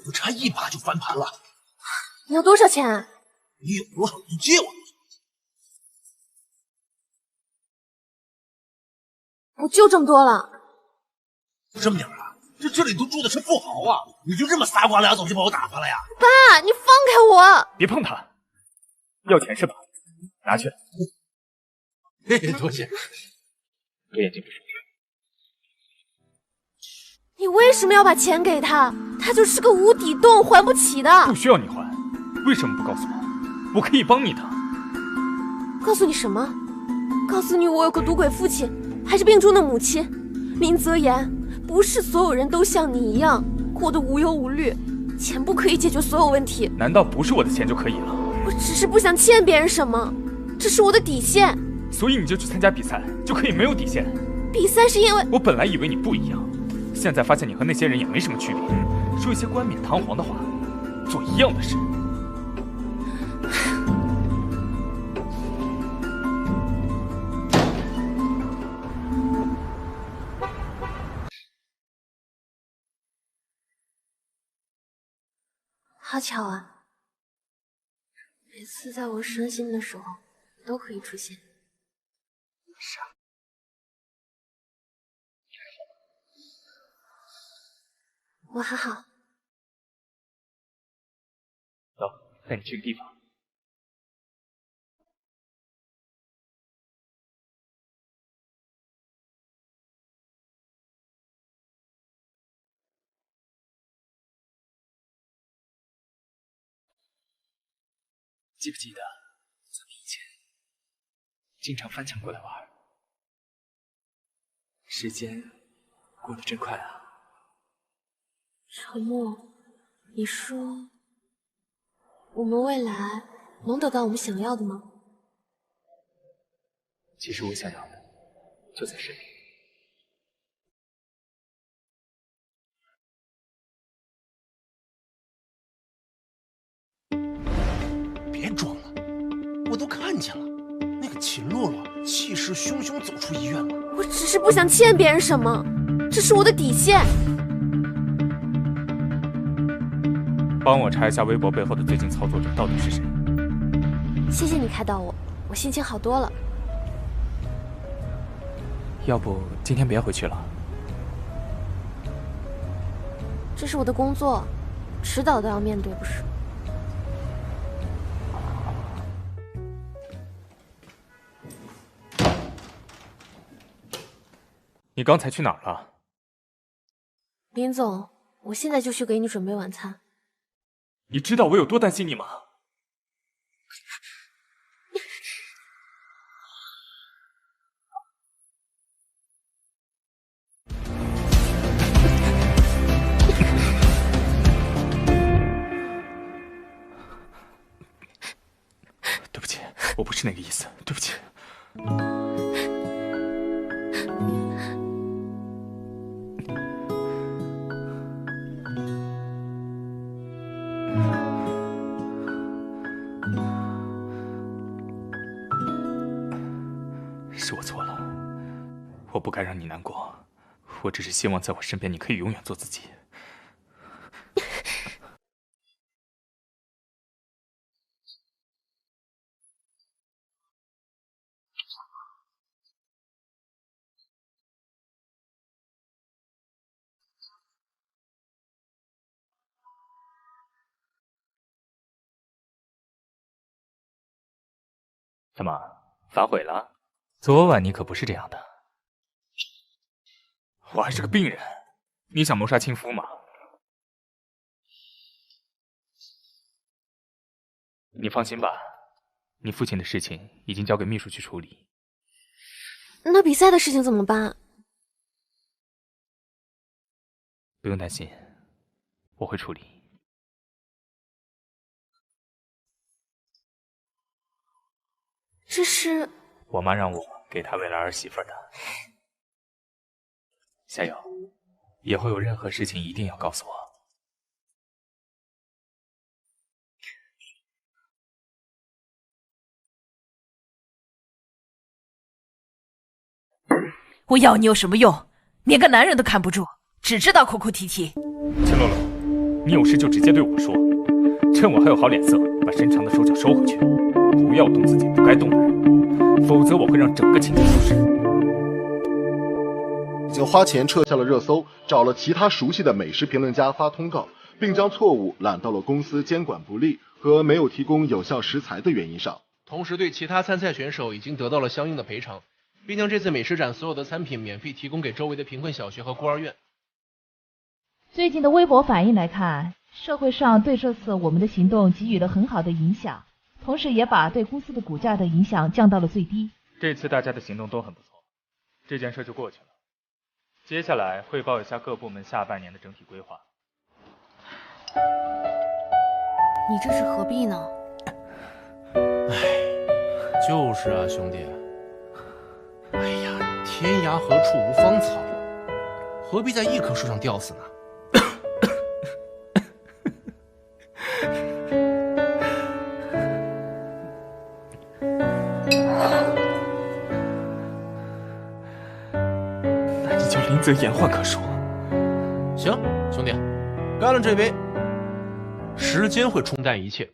不差一把就翻盘了。你要多少钱啊？你有多少就借我多少。我就这么多了。这么点啊？这里都住的是富豪啊！你就这么仨瓜俩枣就把我打发了呀？爸，你放开我！别碰他！要钱是吧？拿去。嘿嘿，多谢。我眼睛不熟。你为什么要把钱给他？他就是个无底洞，还不起的。不需要你还，为什么不告诉我？我可以帮你的。告诉你什么？告诉你我有个赌鬼父亲，还是病中的母亲。林泽言，不是所有人都像你一样过得无忧无虑，钱不可以解决所有问题。难道不是我的钱就可以了？我只是不想欠别人什么，这是我的底线。所以你就去参加比赛，就可以没有底线？比赛是因为……我本来以为你不一样，现在发现你和那些人也没什么区别，说一些冠冕堂皇的话，做一样的事。好巧啊，每次在我伤心的时候都可以出现。傻，我还好。走，带你去个地方。记不记得咱们以前经常翻墙过来玩？时间过得真快啊！陈默，你说我们未来能得到我们想要的吗？其实我想要的就在身边。别装了，我都看见了，那个秦洛洛气势汹汹走出医院了。我只是不想欠别人什么，这是我的底线。帮我查一下微博背后的最近操作者到底是谁。谢谢你开导我，我心情好多了。要不今天别回去了？这是我的工作，迟早都要面对，不是？你刚才去哪儿了？林总，我现在就去给你准备晚餐。你知道我有多担心你吗？对不起，我不是那个意思，对不起。是我错了，我不该让你难过。我只是希望在我身边，你可以永远做自己。怎么反悔了？昨晚你可不是这样的。我还是个病人，你想谋杀亲夫吗？你放心吧，你父亲的事情已经交给秘书去处理。那比赛的事情怎么办？不用担心，我会处理。这是我妈让我给她未来儿媳妇的。夏友，以后有任何事情一定要告诉我。我要你有什么用？连个男人都看不住，只知道哭哭啼啼。秦洛洛，你有事就直接对我说，趁我还有好脸色，把伸长的手脚收回去，不要动自己不该动的人，否则我会让整个秦家出事。已经花钱撤下了热搜，找了其他熟悉的美食评论家发通告，并将错误揽到了公司监管不力和没有提供有效食材的原因上。同时对其他参赛选手已经得到了相应的赔偿，并将这次美食展所有的餐品免费提供给周围的贫困小学和孤儿院。最近的微博反应来看，社会上对这次我们的行动给予了很好的影响，同时也把对公司的股价的影响降到了最低。这次大家的行动都很不错，这件事就过去了。接下来汇报一下各部门下半年的整体规划。你这是何必呢？就是啊，兄弟。哎呀，天涯何处无芳草，何必在一棵树上吊死呢？那你就林则言话可说。行，兄弟，干了这杯。时间会冲淡一切，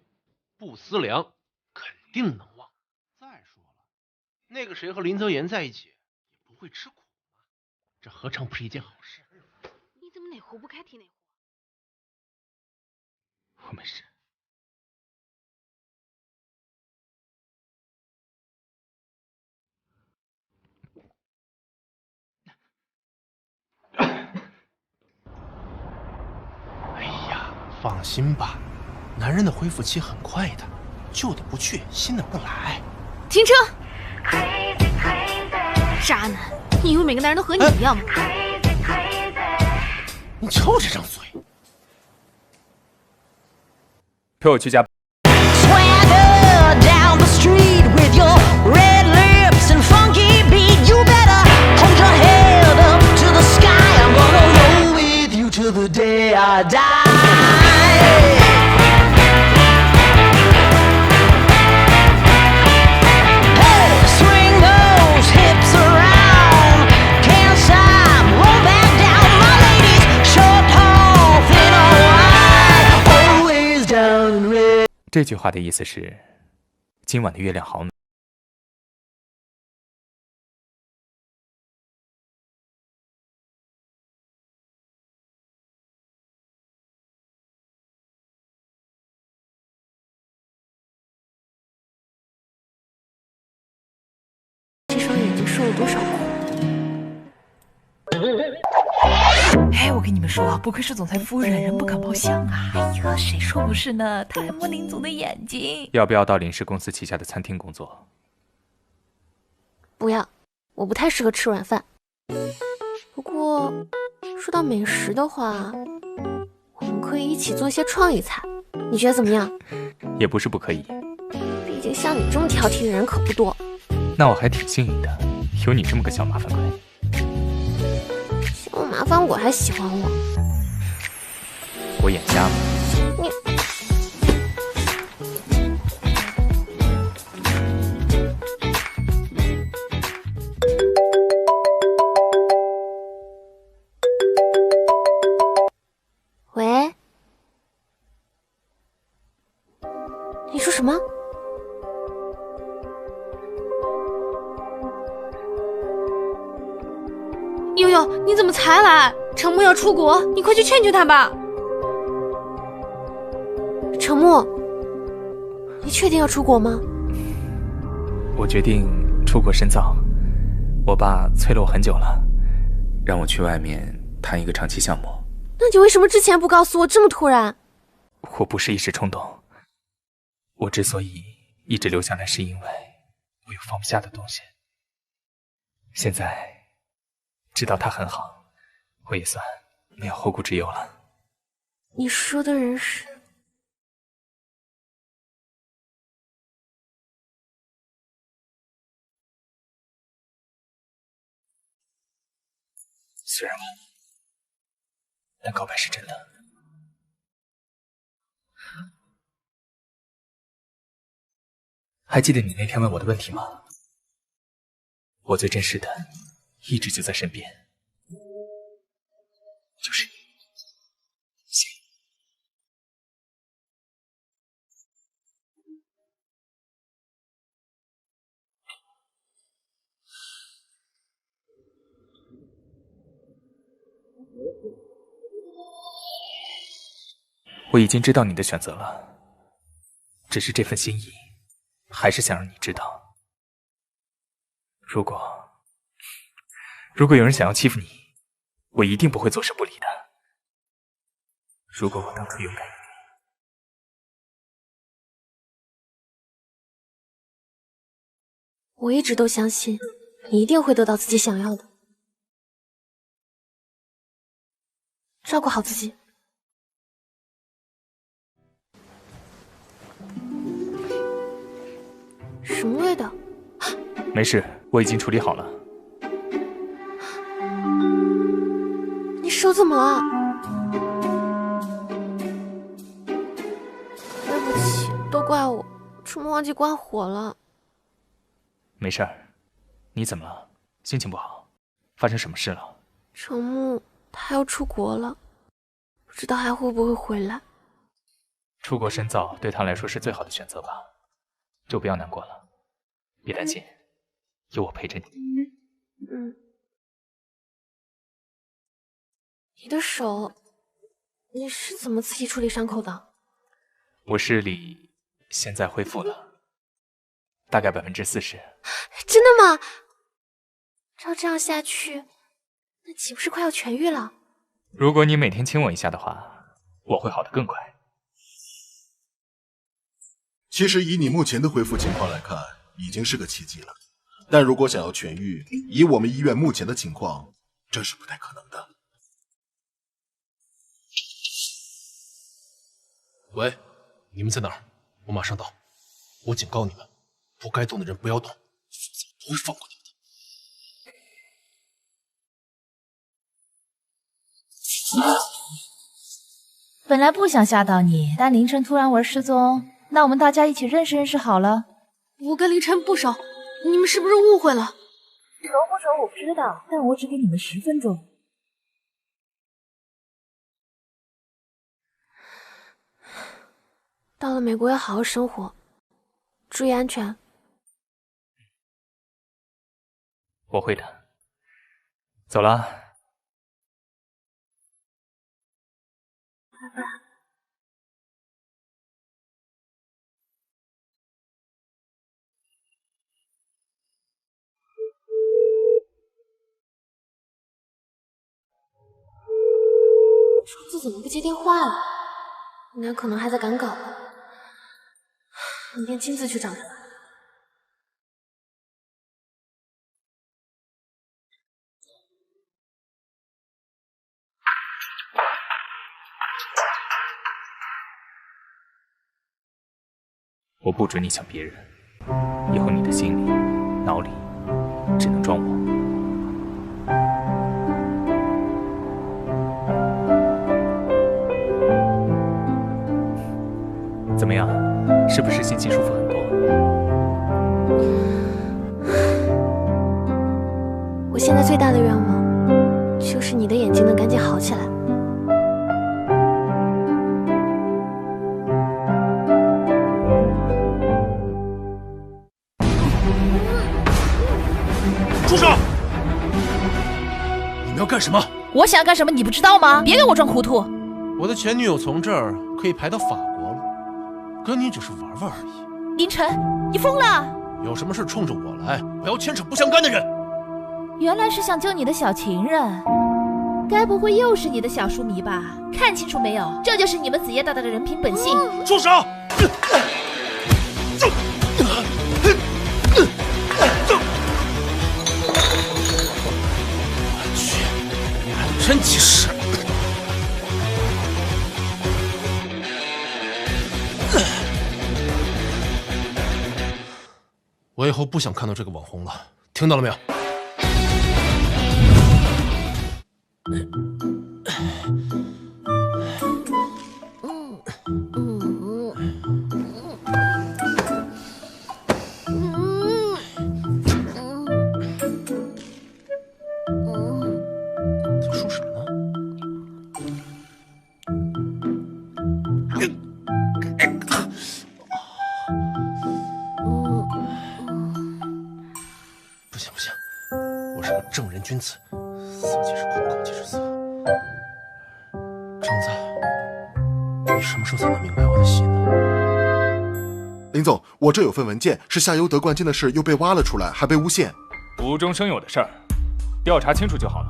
不思量，肯定能忘。再说了，那个谁和林则言在一起，也不会吃苦嘛，这何尝不是一件好事？你怎么哪壶不开提哪壶？我没事。哎呀，放心吧，男人的恢复期很快的，旧的不去，新的不来。停车！渣男，你以为每个男人都和你一样吗？你就这张嘴。陪我去家。这句话的意思是，今晚的月亮好美。这双眼睛受了多少苦？哎，我跟你们说，不愧是总裁夫人，人不可貌相啊！哎呀，谁说不是呢？太摸林总的眼睛。要不要到林氏公司旗下的餐厅工作？不要，我不太适合吃软饭。不过，说到美食的话，我们可以一起做一些创意菜，你觉得怎么样？也不是不可以。毕竟像你这么挑剔的人可不多。那我还挺幸运的，有你这么个小麻烦鬼。小麻烦鬼还喜欢我？我眼瞎吗？你。喂？你说什么？悠悠，你怎么才来？程木要出国，你快去劝劝他吧。程木，你确定要出国吗？我决定出国深造。我爸催了我很久了，让我去外面谈一个长期项目。那你为什么之前不告诉我，这么突然？我不是一时冲动，我之所以一直留下来，是因为我有放不下的东西。现在知道他很好，我也算没有后顾之忧了。你说的人是？虽然晚，但告白是真的。还记得你那天问我的问题吗？我最真实的，一直就在身边，就是你。行。我已经知道你的选择了，只是这份心意，还是想让你知道。如果有人想要欺负你，我一定不会坐视不理的。如果我当初勇敢一点，我一直都相信你一定会得到自己想要的。照顾好自己。什么味道？没事，我已经处理好了。你手怎么了？对不起，都怪我，出门忘记关火了。没事儿，你怎么了？心情不好？发生什么事了？程木他要出国了，不知道还会不会回来。出国深造对他来说是最好的选择吧，就不要难过了，别担心，有我陪着你。你的手，你是怎么自己处理伤口的？我视力现在恢复了，大概40%。真的吗？照这样下去，那岂不是快要痊愈了？如果你每天亲我一下的话，我会好得更快。其实以你目前的恢复情况来看，已经是个奇迹了。但如果想要痊愈，以我们医院目前的情况，这是不太可能的。喂，你们在哪儿？我马上到。我警告你们，不该动的人不要动，否则我不会放过你们。本来不想吓到你，但凌晨突然玩失踪，那我们大家一起认识认识好了。我跟凌晨不熟，你们是不是误会了？熟不熟我不知道，但我只给你们10分钟。到了美国要好好生活，注意安全。我会的。走了。拜拜。窗子怎么不接电话呀？应该可能还在赶稿吧。明天亲自去找他。我不准你想别人，以后你的心里、脑里只能装我。怎么样？是不是心情舒服很多？我现在最大的愿望，就是你的眼睛能赶紧好起来。住手！你们要干什么？我想干什么你不知道吗？别给我装糊涂！我的前女友从这儿可以排到法国了，跟你只是玩玩而已。凌晨，你疯了！有什么事冲着我来，不要牵扯不相干的人。原来是想救你的小情人，该不会又是你的小书迷吧？看清楚没有，这就是你们子夜大大的人品本性。住手！我去，你还真及时。我以后不想看到这个网红了，听到了没有？说什么呢？不行不行，我是个正人君子，色即是空，空即是色。橙子，你什么时候才能明白我的心呢？林总，我这有份文件，是夏优得冠军的事又被挖了出来，还被诬陷。无中生有的事儿，调查清楚就好了。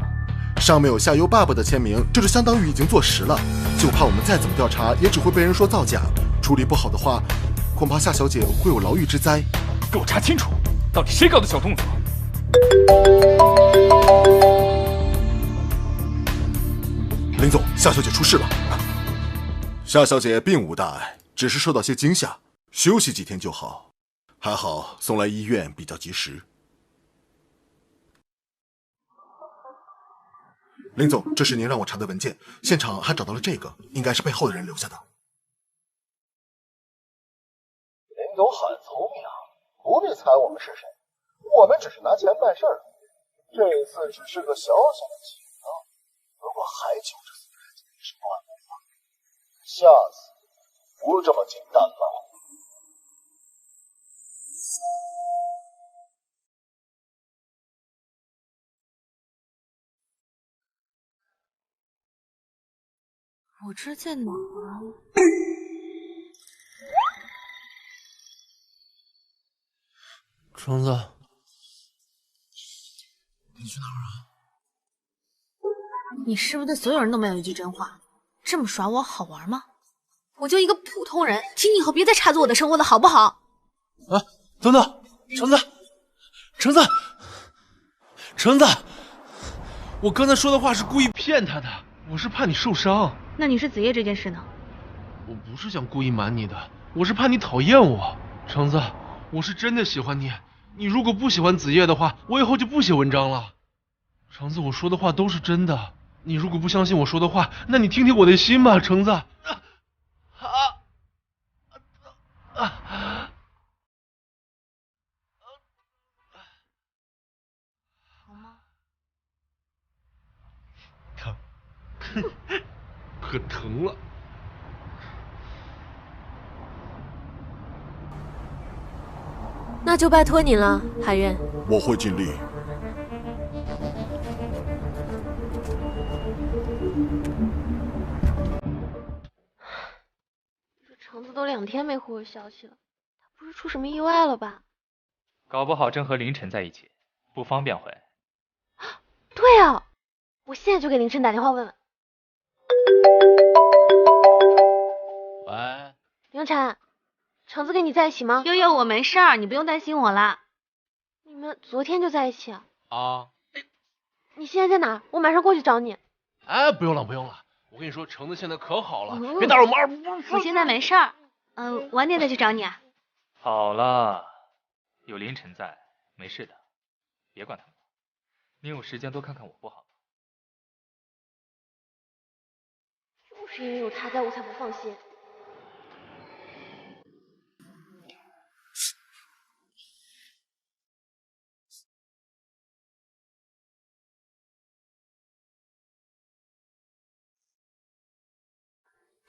上面有夏优爸爸的签名，这就相当于已经坐实了。就怕我们再怎么调查，也只会被人说造假。处理不好的话，恐怕夏小姐会有牢狱之灾。给我查清楚，到底谁搞的小动作？林总，夏小姐出事了。夏小姐并无大碍，只是受到些惊吓，休息几天就好。还好送来医院比较及时。林总，这是您让我查的文件，现场还找到了这个，应该是背后的人留下的。林总很聪明啊，不必猜我们是谁，我们只是拿钱办事儿。这次只是个小小的启动，如果还揪着死人也是断了法，下次不这么简单了。我这在哪儿？橙子，你去哪儿啊？你是不是对所有人都没有一句真话？这么耍我好玩吗？我就一个普通人，请你以后别再插足我的生活了，好不好？啊，等等，橙子，橙子，橙子，我刚才说的话是故意骗他的，我是怕你受伤。那你是子夜这件事呢？我不是想故意瞒你的，我是怕你讨厌我。橙子，我是真的喜欢你，你如果不喜欢子夜的话，我以后就不写文章了。橙子，我说的话都是真的，你如果不相信我说的话，那你听听我的心吧，橙子。好吗？疼，可疼了。那就拜托你了，海渊。我会尽力。这橙子都2天没回我消息了，他不是出什么意外了吧？搞不好正和凌晨在一起，不方便回。对啊，我现在就给凌晨打电话问问。喂，凌晨，橙子跟你在一起吗？悠悠，我没事儿，你不用担心我啦。你们昨天就在一起啊？啊，你现在在哪儿？我马上过去找你。哎，不用了，不用了。我跟你说，橙子现在可好了，别打扰我们二。我现在没事儿，晚点再去找你啊。好了，有凌晨在，没事的，别管他们。你有时间多看看我不好吗？就是因为有他在，我才不放心。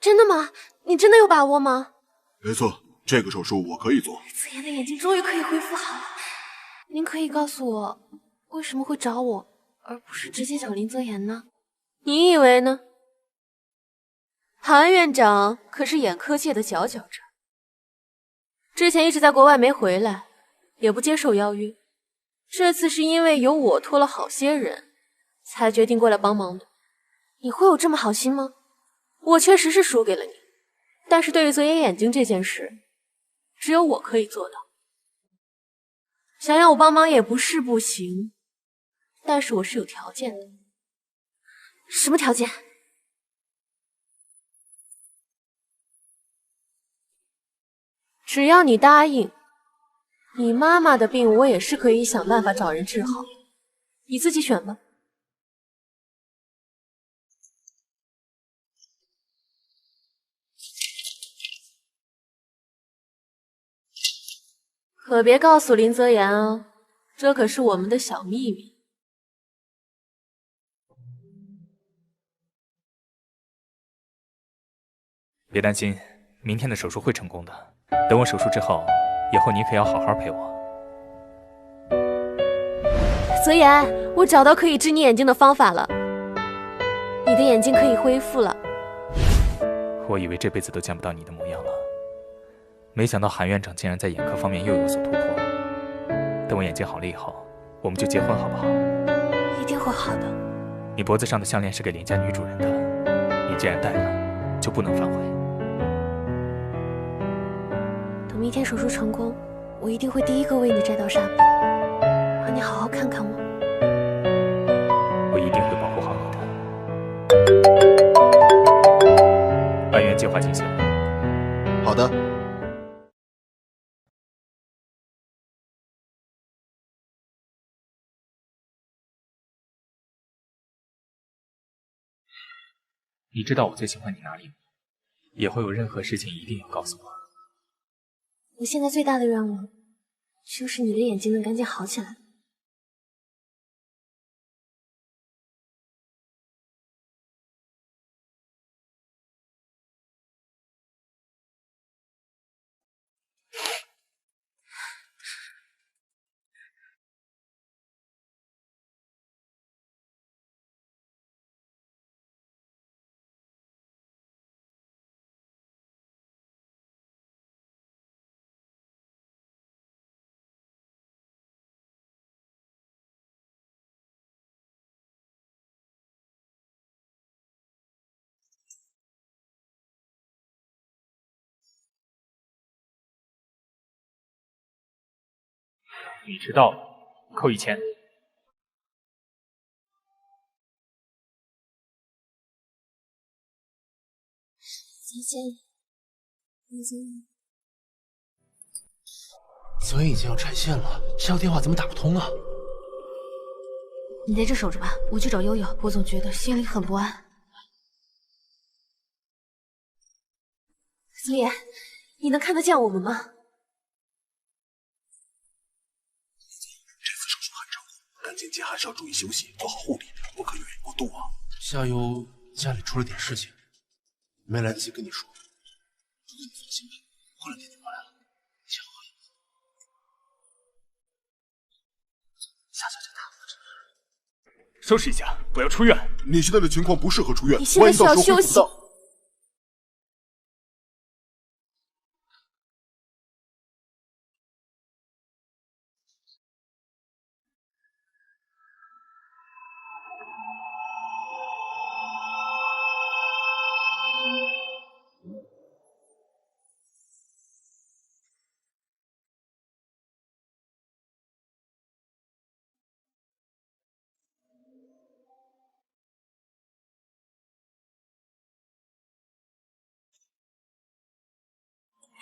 真的吗？你真的有把握吗？没错，这个手术我可以做。子妍的眼睛终于可以恢复好了。您可以告诉我，为什么会找我，而不是直接找林泽言呢？你以为呢？韩院长可是眼科界的佼佼者，之前一直在国外没回来，也不接受邀约。这次是因为有我拖了好些人，才决定过来帮忙的。你会有这么好心吗？我确实是输给了你，但是对于泽言眼睛这件事，只有我可以做到。想要我帮忙也不是不行，但是我是有条件的。什么条件？只要你答应，你妈妈的病我也是可以想办法找人治好，你自己选吧。可别告诉林泽言哦，这可是我们的小秘密。别担心，明天的手术会成功的。等我手术之后，以后你可要好好陪我。泽言，我找到可以治你眼睛的方法了，你的眼睛可以恢复了。我以为这辈子都见不到你的模样了，没想到韩院长竟然在眼科方面又有所突破。等我眼睛好了以后，我们就结婚好不好？一定会好的。你脖子上的项链是给林家女主人的，你既然戴了，就不能反悔。等明天手术成功，我一定会第一个为你摘到纱布，让你好好看看我。我一定会保护好你的。按原计划进行。好的。你知道我最喜欢你哪里吗？以后有任何事情一定要告诉我。我现在最大的愿望，就是你的眼睛能赶紧好起来。你迟到了，扣1000。再见，林泽言。泽言已经要拆线了，下个电话怎么打不通啊？你在这守着吧，我去找悠悠。我总觉得心里很不安。泽言，你能看得见我们吗？赶紧接，还是要注意休息，做好护理，不可越狱过度啊。夏优家里出了点事情，没来得及跟你说。你放心吧，过2天就回来了，你先好好养伤。夏小姐她收拾一下，我要出院。你现在的情况不适合出院，你现在需要休息。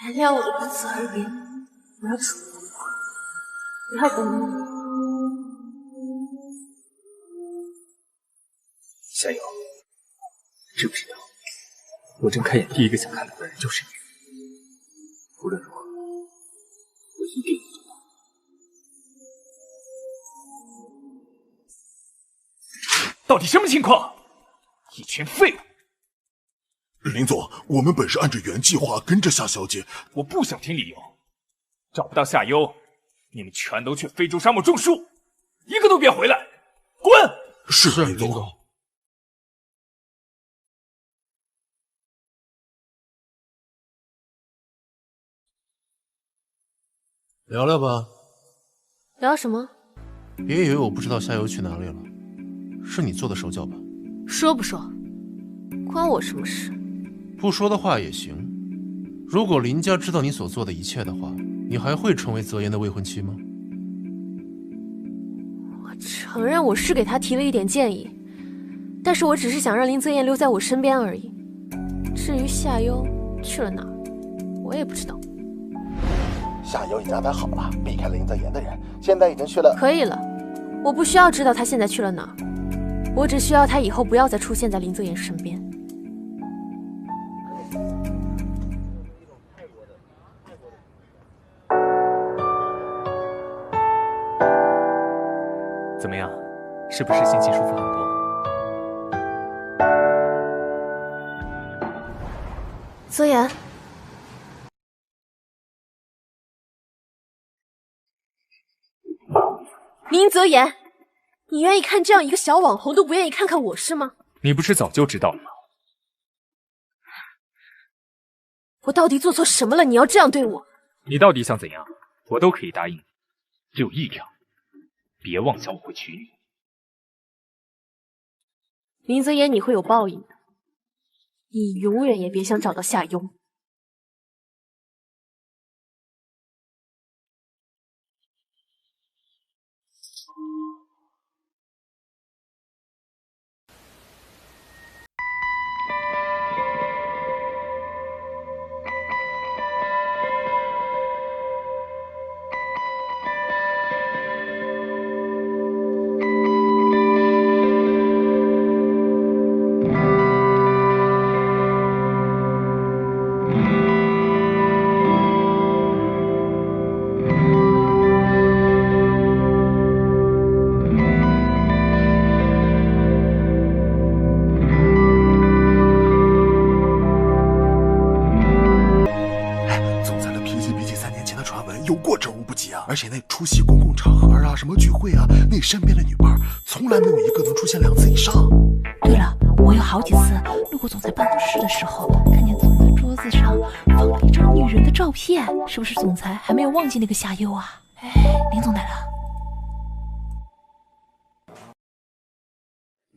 原谅我的不辞而别，我要出国了，不要等我。夏油，知不知道，我睁开眼第一个想看到的人就是你。无论如何，我一定做到。到底什么情况？一群废物！林总，我们本是按照原计划跟着夏小姐。我不想听理由。找不到夏优，你们全都去非洲沙漠种树，一个都别回来，滚！是林总。聊聊吧。聊什么？别以为我不知道夏油去哪里了，是你做的手脚吧？说不说？关我什么事？不说的话也行。如果林家知道你所做的一切的话，你还会成为泽言的未婚妻吗？我承认我是给他提了一点建议，但是我只是想让林泽言留在我身边而已。至于夏优去了哪儿，我也不知道。夏优已经安排好了，避开了林泽言的人，现在已经去了。可以了，我不需要知道他现在去了哪儿，我只需要他以后不要再出现在林泽言身边。怎么样，是不是心情舒服很多？泽言，林泽言，你愿意看这样一个小网红，都不愿意看看我是吗？你不是早就知道了吗？我到底做错什么了？你要这样对我？你到底想怎样？我都可以答应你，只有一条，别妄想我会娶你。林泽言，你会有报应的，你永远也别想找到夏优。而且那出席公共场合啊，什么聚会啊，那身边的女伴从来没有一个能出现2次以上。对了，我有好几次路过总裁办公室的时候，看见总裁桌子上放了一张女人的照片，是不是总裁还没有忘记那个夏优啊？哎，林总来了。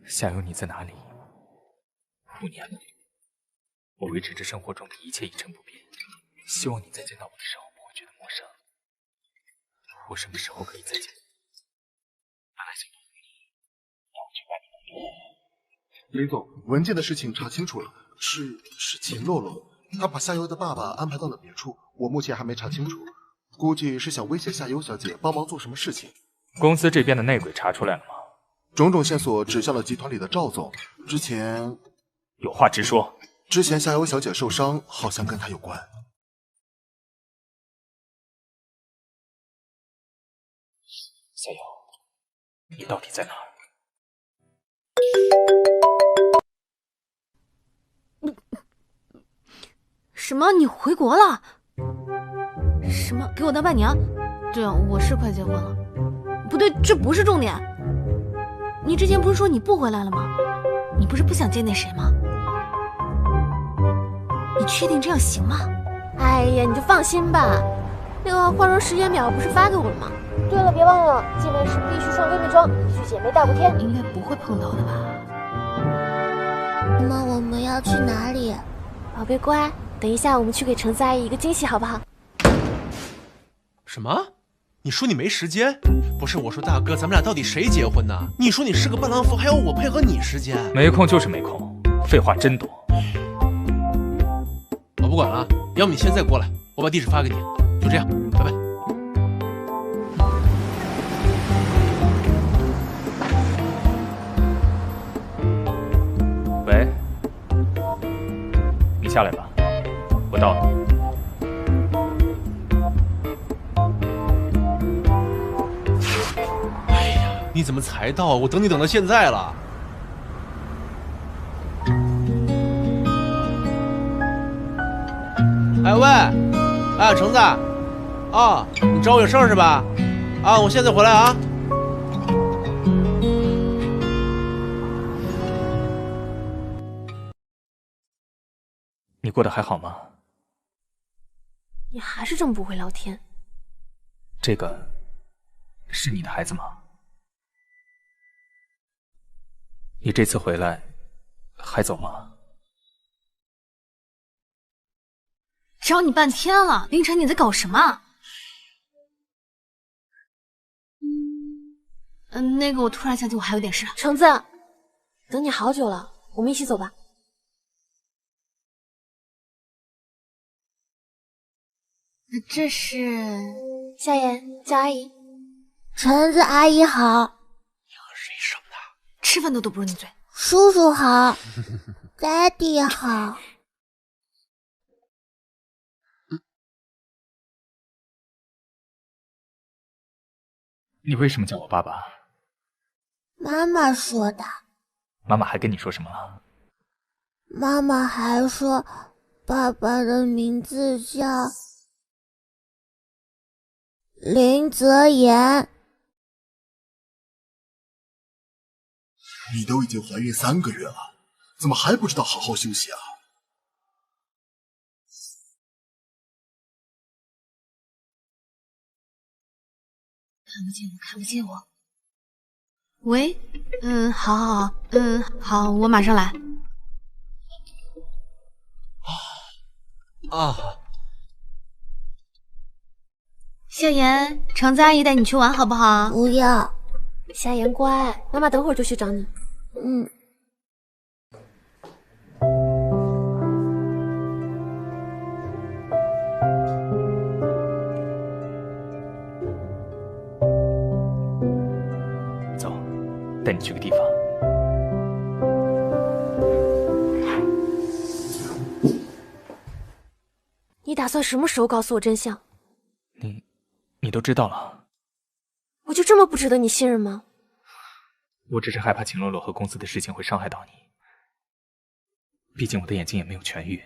夏优，你在哪里？5年了，我维持着生活中的一切一成不变，希望你在见到我的时候不会觉得陌生。我什么时候可以再见？本来想告诉你，让我去办你的。林总，文件的事情查清楚了，是秦洛洛，他把夏优的爸爸安排到了别处，我目前还没查清楚，估计是想威胁夏优小姐帮忙做什么事情。公司这边的内鬼查出来了吗？种种线索指向了集团里的赵总，之前有话直说。之前夏优小姐受伤，好像跟他有关。夏优，你到底在哪儿？什么？你回国了？什么？给我当伴娘？对啊，我是快结婚了。不对，这不是重点。你之前不是说你不回来了吗？你不是不想见那谁吗？你确定这样行吗？哎呀，你就放心吧。那个化妆时间表不是发给我了吗？对了，别忘了见面时必须穿闺蜜装，一句姐妹大过天。应该不会碰到的吧？妈妈，我们要去哪里？宝贝乖，等一下我们去给橙子阿姨一个惊喜，好不好？什么？你说你没时间？不是，我说大哥，咱们俩到底谁结婚呢？你说你是个伴郎夫，还要我配合你时间？没空就是没空，废话真多。我不管了，要么你现在过来，我把地址发给你。就这样，拜拜。喂，你下来吧，我到了。哎呀，你怎么才到？我等你等到现在了。哎喂，哎橙子，啊，你找我有事儿是吧？啊，我现在回来啊。你过得还好吗？你还是这么不会聊天。这个是你的孩子吗？你这次回来还走吗？找你半天了，凌晨你在搞什么？那个我突然想起我还有点事。橙子，等你好久了，我们一起走吧。这是夏言，叫阿姨。橙子阿姨好。谁生的？吃饭都堵不住你嘴。叔叔好。Daddy 好。你为什么叫我爸爸？妈妈说的。妈妈还跟你说什么了？妈妈还说，爸爸的名字叫林泽言。你都已经怀孕3个月了，怎么还不知道好好休息啊？看不见我，看不见我。喂，好，好，我马上来。夏言，橙子阿姨带你去玩好不好？不要。夏言乖，妈妈等会儿就去找你。走，带你去个地方。你打算什么时候告诉我真相？你都知道了。我就这么不值得你信任吗？我只是害怕秦洛洛和公司的事情会伤害到你。毕竟我的眼睛也没有痊愈，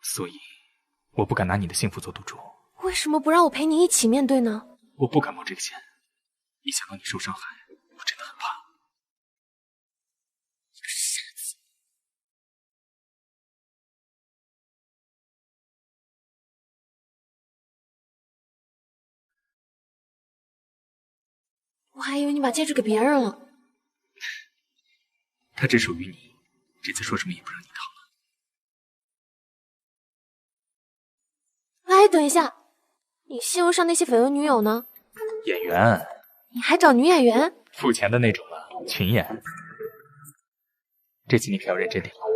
所以我不敢拿你的幸福做赌注。为什么不让我陪你一起面对呢？我不敢冒这个险，一想到你受伤害，我真的很怕。傻子！我还以为你把戒指给别人了。它只属于你，这次说什么也不让你逃了。哎，等一下，你新闻上那些绯闻女友呢？演员，你还找女演员？付钱的那种了，群演。这次你可要认真点了。